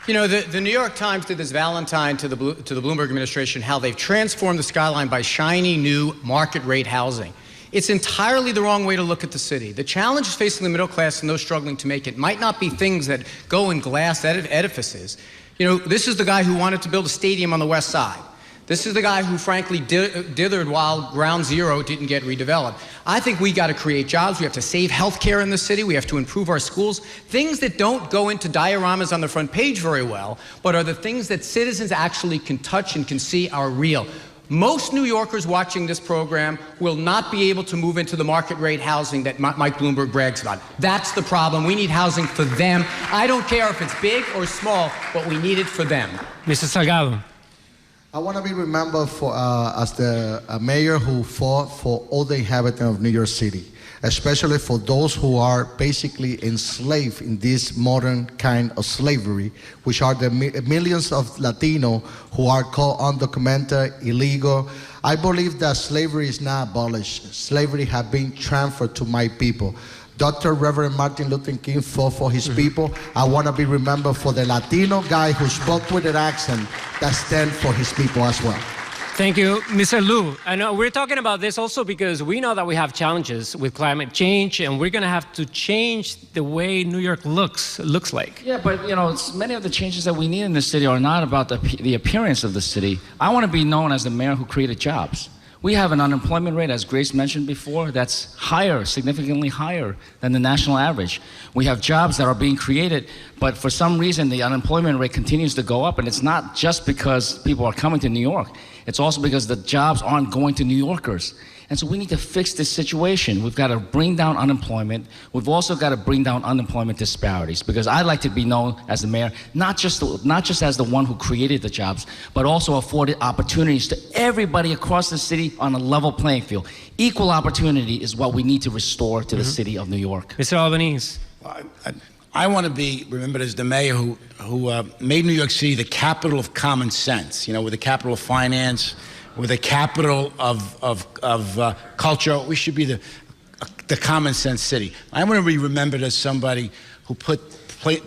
You know, the New York Times did this Valentine to the Bloomberg administration, how they've transformed the skyline by shiny new market rate housing. It's entirely the wrong way to look at the city. The challenges facing the middle class and those struggling to make it might not be things that go in glass edifices. You know, this is the guy who wanted to build a stadium on the west side. This is the guy who, frankly, dithered while Ground Zero didn't get redeveloped. I think we got to create jobs. We have to save health care in the city. We have to improve our schools. Things that don't go into dioramas on the front page very well, but are the things that citizens actually can touch and can see are real. Most New Yorkers watching this program will not be able to move into the market rate housing that Mike Bloomberg brags about. That's the problem. We need housing for them. I don't care if it's big or small, but we need it for them. Mr. Salgado. I want to be remembered for, as the mayor who fought for all the inhabitants of New York City, especially for those who are basically enslaved in this modern kind of slavery, which are the millions of Latino who are called undocumented, illegal. I believe that slavery is not abolished. Slavery has been transferred to my people. Dr. Reverend Martin Luther King fought for his people. I want to be remembered for the Latino guy who spoke with an accent that stands for his people as well. Thank you, Mr. Liu. I know we're talking about this also because we know that we have challenges with climate change, and we're going to have to change the way New York looks like. Yeah, but you know, many of the changes that we need in the city are not about the appearance of the city. I want to be known as the mayor who created jobs. We have an unemployment rate, as Grace mentioned before, that's higher, significantly higher than the national average. We have jobs that are being created, but for some reason the unemployment rate continues to go up, and it's not just because people are coming to New York. It's also because the jobs aren't going to New Yorkers. And so we need to fix this situation. We've got to bring down unemployment. We've also got to bring down unemployment disparities, because I like to be known as the mayor, not just as the one who created the jobs, but also afforded opportunities to everybody across the city on a level playing field. Equal opportunity is what we need to restore to the city of New York. Mr. Albanese. I want to be remembered as the mayor who made New York City the capital of common sense. You know, we're the capital of finance. We're the capital of culture. We should be the common sense city. I want to be remembered as somebody who put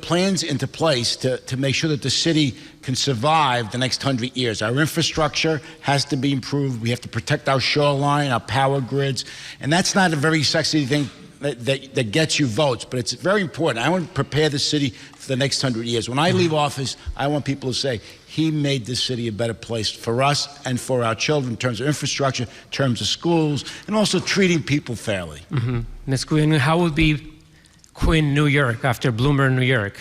plans into place to make sure that the city can survive the next 100 years. Our infrastructure has to be improved. We have to protect our shoreline, our power grids. And that's not a very sexy thing that gets you votes, but it's very important. I want to prepare the city for the next 100 years. When I leave office, I want people to say, he made this city a better place for us and for our children in terms of infrastructure, in terms of schools, and also treating people fairly. Ms. Quinn, how would be Quinn New York after Bloomberg New York?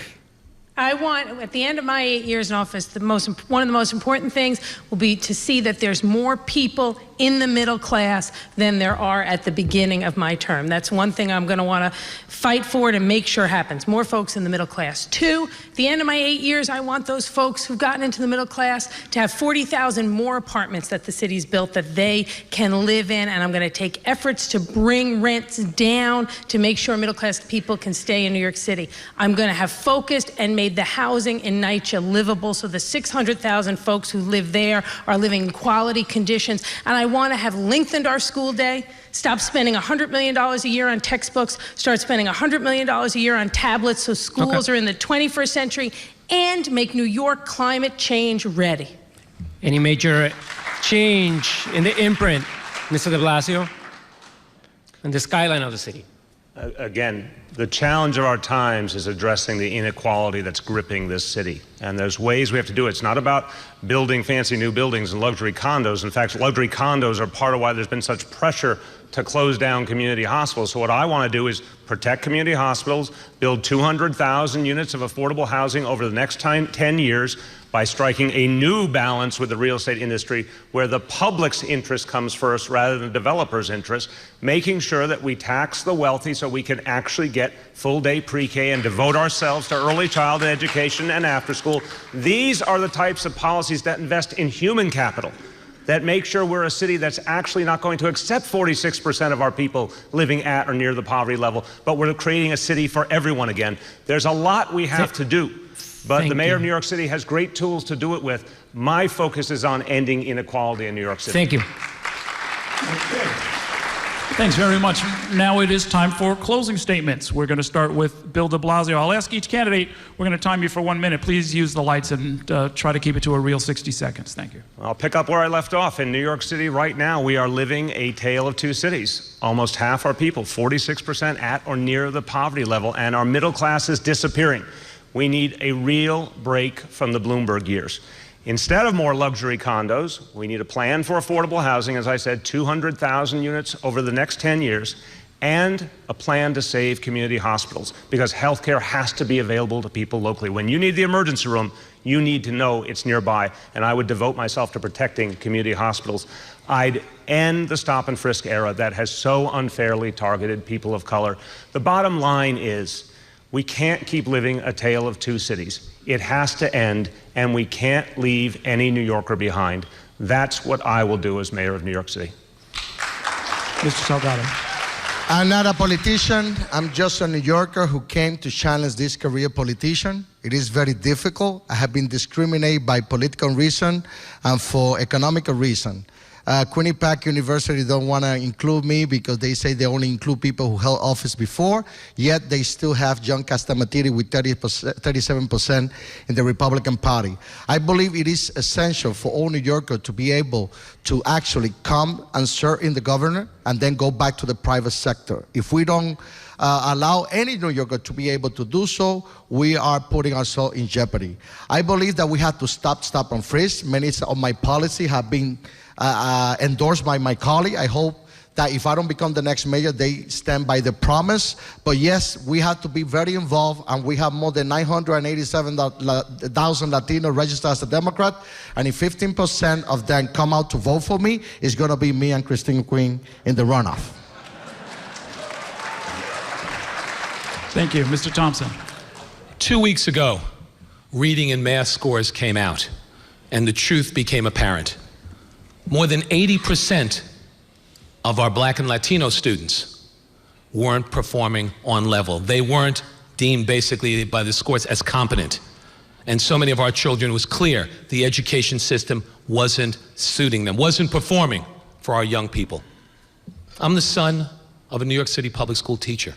I want, at the end of my 8 years in office, one of the most important things will be to see that there's more people in the middle class than there are at the beginning of my term. That's one thing I'm going to want to fight for to make sure happens. More folks in the middle class. 2, at the end of my 8 years, I want those folks who've gotten into the middle class to have 40,000 more apartments that the city's built that they can live in, and I'm going to take efforts to bring rents down to make sure middle class people can stay in New York City. I'm going to have focused and made the housing in NYCHA livable so the 600,000 folks who live there are living in quality conditions. And I want to have lengthened our school day, stop spending $100 million a year on textbooks, start spending $100 million a year on tablets so schools are in the 21st century, and make New York climate change ready. Any major change in the imprint, Mr. de Blasio, and the skyline of the city? Again, the challenge of our times is addressing the inequality that's gripping this city. And there's ways we have to do it. It's not about building fancy new buildings and luxury condos. In fact, luxury condos are part of why there's been such pressure to close down community hospitals. So what I want to do is protect community hospitals, build 200,000 units of affordable housing over the next 10 years by striking a new balance with the real estate industry where the public's interest comes first rather than developers' interest, making sure that we tax the wealthy so we can actually get full-day pre-K and devote ourselves to early childhood education and after school. These are the types of policies that invest in human capital, that make sure we're a city that's actually not going to accept 46% of our people living at or near the poverty level, but we're creating a city for everyone again. There's a lot we have to do, but the mayor of New York City has great tools to do it with. My focus is on ending inequality in New York City. Thank you. Thanks very much. Now it is time for closing statements. We're going to start with Bill de Blasio. I'll ask each candidate, we're going to time you for 1 minute. Please use the lights and try to keep it to a real 60 seconds. Thank you. I'll pick up where I left off. In New York City right now, we are living a tale of two cities. Almost half our people, 46% at or near the poverty level, and our middle class is disappearing. We need a real break from the Bloomberg years. Instead of more luxury condos, we need a plan for affordable housing, as I said, 200,000 units over the next 10 years, and a plan to save community hospitals, because healthcare has to be available to people locally. When you need the emergency room, you need to know it's nearby, and I would devote myself to protecting community hospitals. I'd end the stop and frisk era that has so unfairly targeted people of color. The bottom line is, we can't keep living a tale of two cities. It has to end, and we can't leave any New Yorker behind. That's what I will do as mayor of New York City. Mr. Salgado. I'm not a politician. I'm just a New Yorker who came to challenge this career politician. It is very difficult. I have been discriminated by political reason and for economical reason. Quinnipiac University don't want to include me because they say they only include people who held office before, yet they still have John Castamatiri with 37% in the Republican Party. I believe it is essential for all New Yorkers to be able to actually come and serve in the government and then go back to the private sector. If we don't allow any New Yorker to be able to do so, we are putting ourselves in jeopardy. I believe that we have to stop and frisk. Many of my policies have been endorsed by my colleague. I hope that if I don't become the next mayor, they stand by the promise. But yes, we have to be very involved, and we have more than 987,000 Latinos registered as a Democrat, and if 15% of them come out to vote for me, it's going to be me and Christine Quinn in the runoff. Thank you. Mr. Thompson. 2 weeks ago, reading and math scores came out, and the truth became apparent. More than 80% of our Black and Latino students weren't performing on level. They weren't deemed basically by the scores as competent. And so many of our children, it was clear the education system wasn't suiting them, wasn't performing for our young people. I'm the son of a New York City public school teacher.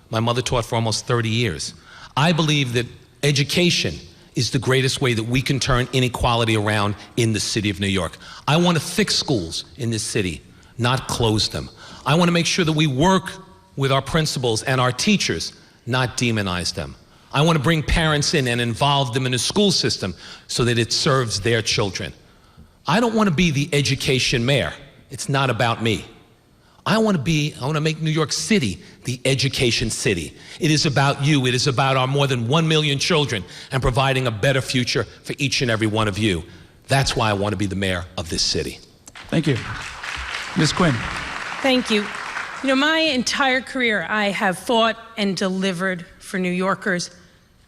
My mother taught for almost 30 years. I believe that education is the greatest way that we can turn inequality around in the city of New York. I want to fix schools in this city, not close them. I want to make sure that we work with our principals and our teachers, not demonize them. I want to bring parents in and involve them in the school system so that it serves their children. I don't want to be the education mayor. It's not about me. I want to make New York City the education city. It is about you. It is about our more than 1 million children and providing a better future for each and every one of you. That's why I want to be the mayor of this city. Thank you. Ms. Quinn. Thank you. You know, my entire career, I have fought and delivered for New Yorkers,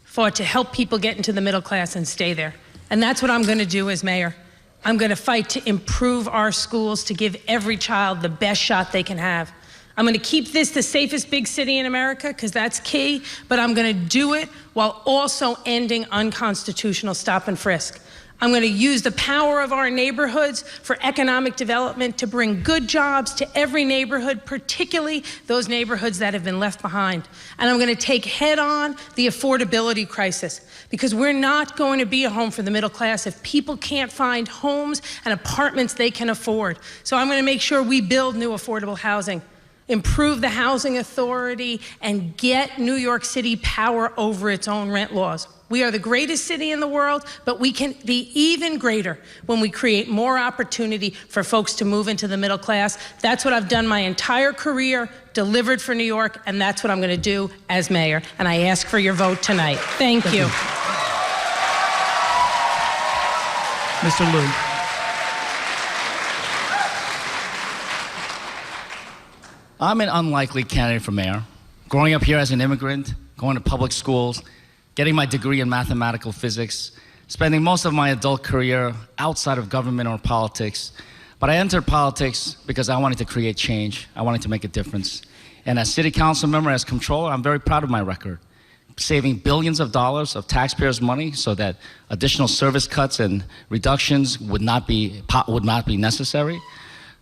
fought to help people get into the middle class and stay there. And that's what I'm going to do as mayor. I'm going to fight to improve our schools, to give every child the best shot they can have. I'm going to keep this the safest big city in America, because that's key, but I'm going to do it while also ending unconstitutional stop and frisk. I'm going to use the power of our neighborhoods for economic development to bring good jobs to every neighborhood, particularly those neighborhoods that have been left behind. And I'm going to take head on the affordability crisis, because we're not going to be a home for the middle class if people can't find homes and apartments they can afford. So I'm going to make sure we build new affordable housing, improve the housing authority, and get New York City power over its own rent laws. We are the greatest city in the world, but we can be even greater when we create more opportunity for folks to move into the middle class. That's what I've done my entire career, delivered for New York, and that's what I'm going to do as mayor. And I ask for your vote tonight. Thank you. Mr. Liu. I'm an unlikely candidate for mayor. Growing up here as an immigrant, going to public schools, getting my degree in mathematical physics, spending most of my adult career outside of government or politics, But I entered politics because I wanted to create change. I wanted to make a difference. And as city council member, as controller, I'm very proud of my record. Saving billions of dollars of taxpayers' money so that additional service cuts and reductions would not be necessary.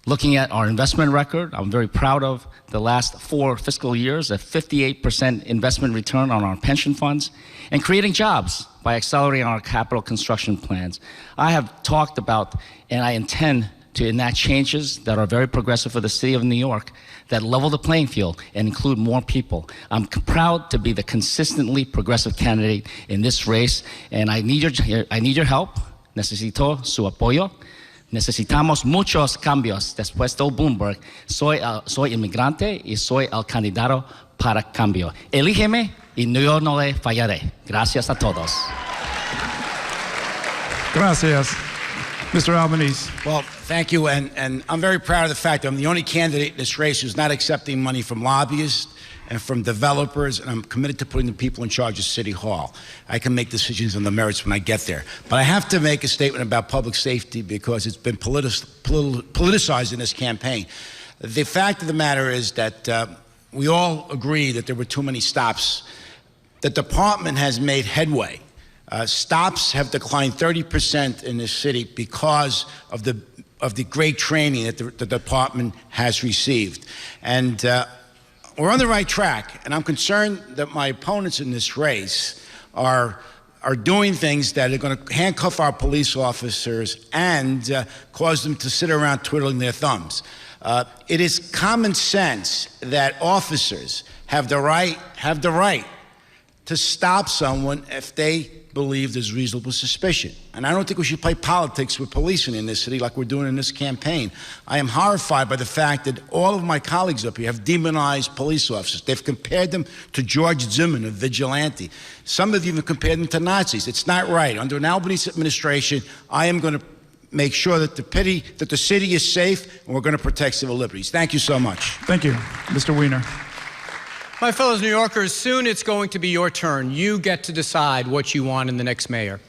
Looking at our investment record, I'm very proud of the last 4 fiscal years, a 58% investment return on our pension funds, and creating jobs by accelerating our capital construction plans. I have talked about, and I intend to enact changes that are very progressive for the city of New York, that level the playing field and include more people. I'm proud to be the consistently progressive candidate in this race, and I need your help. Necesito su apoyo. Necesitamos muchos cambios. Después del Bloomberg, soy inmigrante y soy el candidato para cambio. Elígeme y yo no le fallaré. Gracias a todos. Gracias. Mr. Albanese. Well, thank you, and I'm very proud of the fact that I'm the only candidate in this race who's not accepting money from lobbyists and from developers, and I'm committed to putting the people in charge of City Hall. I can make decisions on the merits when I get there. But I have to make a statement about public safety because it's been politicized in this campaign. The fact of the matter is that we all agree that there were too many stops. The department has made headway. Stops have declined 30% in this city because of the great training that the department has received. And we're on the right track, and I'm concerned that my opponents in this race are doing things that are going to handcuff our police officers and cause them to sit around twiddling their thumbs. It is common sense that officers have the right to stop someone if they believe there's reasonable suspicion. And I don't think we should play politics with policing in this city like we're doing in this campaign. I am horrified by the fact that all of my colleagues up here have demonized police officers. They've compared them to George Zimmerman, a vigilante. Some have even compared them to Nazis. It's not right. Under an Albanese administration, I am going to make sure that the city is safe, and we're going to protect civil liberties. Thank you so much. Thank you. Mr. Weiner. My fellow New Yorkers, soon it's going to be your turn. You get to decide what you want in the next mayor.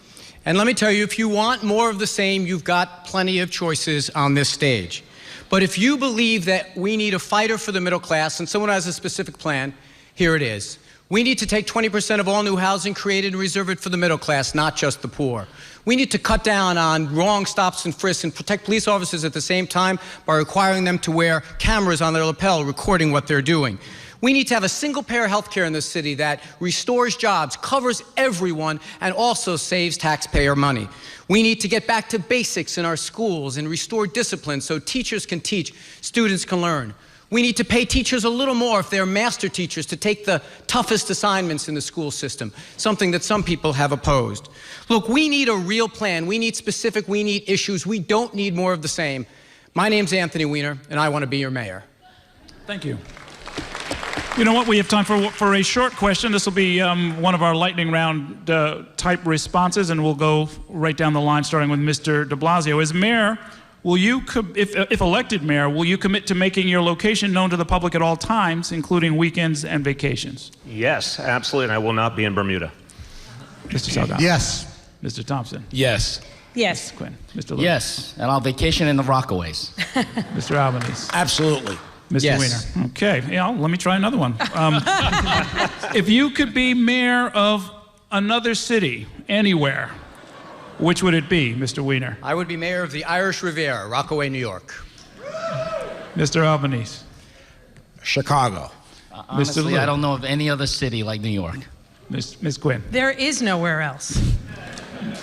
And let me tell you, if you want more of the same, you've got plenty of choices on this stage. But if you believe that we need a fighter for the middle class and someone who has a specific plan, here it is. We need to take 20% of all new housing created and reserve it for the middle class, not just the poor. We need to cut down on wrong stops and frisks and protect police officers at the same time by requiring them to wear cameras on their lapel recording what they're doing. We need to have a single-payer health care in this city that restores jobs, covers everyone, and also saves taxpayer money. We need to get back to basics in our schools and restore discipline so teachers can teach, students can learn. We need to pay teachers a little more if they're master teachers to take the toughest assignments in the school system, something that some people have opposed. Look, we need a real plan. We need specific, we need issues. We don't need more of the same. My name's Anthony Weiner, and I want to be your mayor. Thank you. You know what? We have time for a short question. This will be one of our lightning round type responses, and we'll go right down the line, starting with Mr. de Blasio. As mayor, will you, if elected mayor, will you commit to making your location known to the public at all times, including weekends and vacations? Yes, absolutely, and I will not be in Bermuda. Mr. Salgado. Yes. Mr. Thompson. Yes. Yes. Ms. Quinn. Mr. Lewis. Yes, and I'll vacation in the Rockaways. Mr. Albanese. Absolutely. Mr. Yes. Weiner. Okay, let me try another one. If you could be mayor of another city, anywhere, which would it be, Mr. Weiner? I would be mayor of the Irish Riviera, Rockaway, New York. Mr. Albanese. Chicago. Honestly, Lewis. I don't know of any other city like New York. Ms. Quinn. There is nowhere else.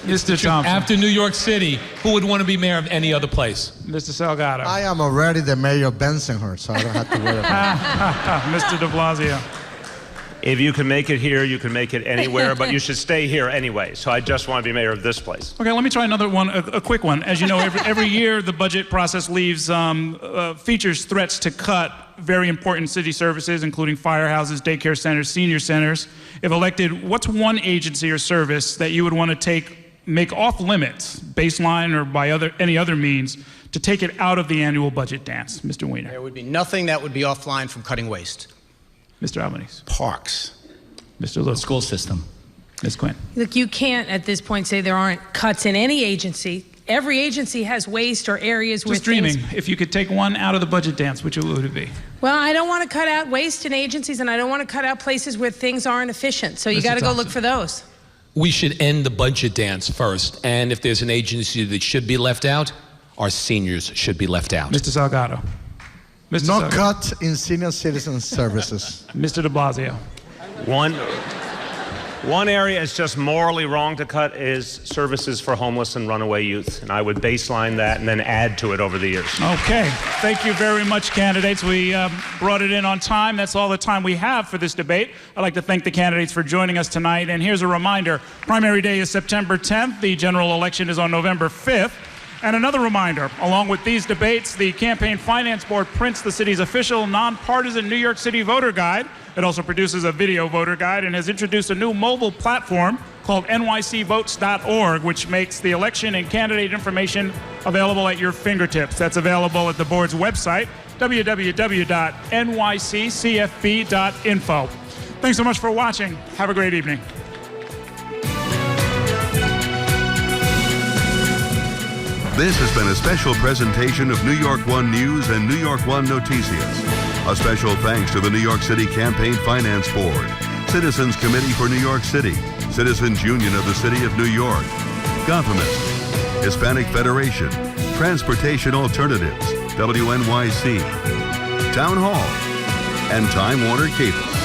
Mr. Thompson. After New York City, who would want to be mayor of any other place? Mr. Salgado. I am already the mayor of Bensonhurst, so I don't have to worry about it. Mr. de Blasio. If you can make it here, you can make it anywhere, but you should stay here anyway. So I just want to be mayor of this place. Okay, let me try another one, a quick one. As you know, every year the budget process leaves features threats to cut very important city services, including firehouses, daycare centers, senior centers. If elected, what's one agency or service that you would want to make off limits, baseline or by any other means, to take it out of the annual budget dance? Mr. Weiner. There would be nothing that would be offline from cutting waste. Mr. Albanese. Parks. Mr. Lewis. School system. Ms. Quinn. Look, you can't at this point say there aren't cuts in any agency. every agency has waste or areas where Just dreaming. things... If you could take one out of the budget dance, which would it be? Well, I don't want to cut out waste in agencies, and I don't want to cut out places where things aren't efficient. So you Mr. got to go Thompson. look for those. We should end the budget dance first. And if there's an agency that should be left out, our seniors should be left out. Mr. Salgado. Mr. No Salgado. cut in senior citizen services. Mr. de Blasio. One area it's just morally wrong to cut is services for homeless and runaway youth. And I would baseline that and then add to it over the years. Okay. Thank you very much, candidates. We brought it in on time. That's all the time we have for this debate. I'd like to thank the candidates for joining us tonight. And here's a reminder. Primary day is September 10th. The general election is on November 5th. And another reminder, along with these debates, the Campaign Finance Board prints the city's official nonpartisan New York City voter guide. It also produces a video voter guide and has introduced a new mobile platform called nycvotes.org, which makes the election and candidate information available at your fingertips. That's available at the board's website, www.nyccfb.info. Thanks so much for watching. Have a great evening. This has been a special presentation of New York One News and New York One Noticias. A special thanks to the New York City Campaign Finance Board, Citizens Committee for New York City, Citizens Union of the City of New York, Government, Hispanic Federation, Transportation Alternatives, WNYC, Town Hall, and Time Warner Cable.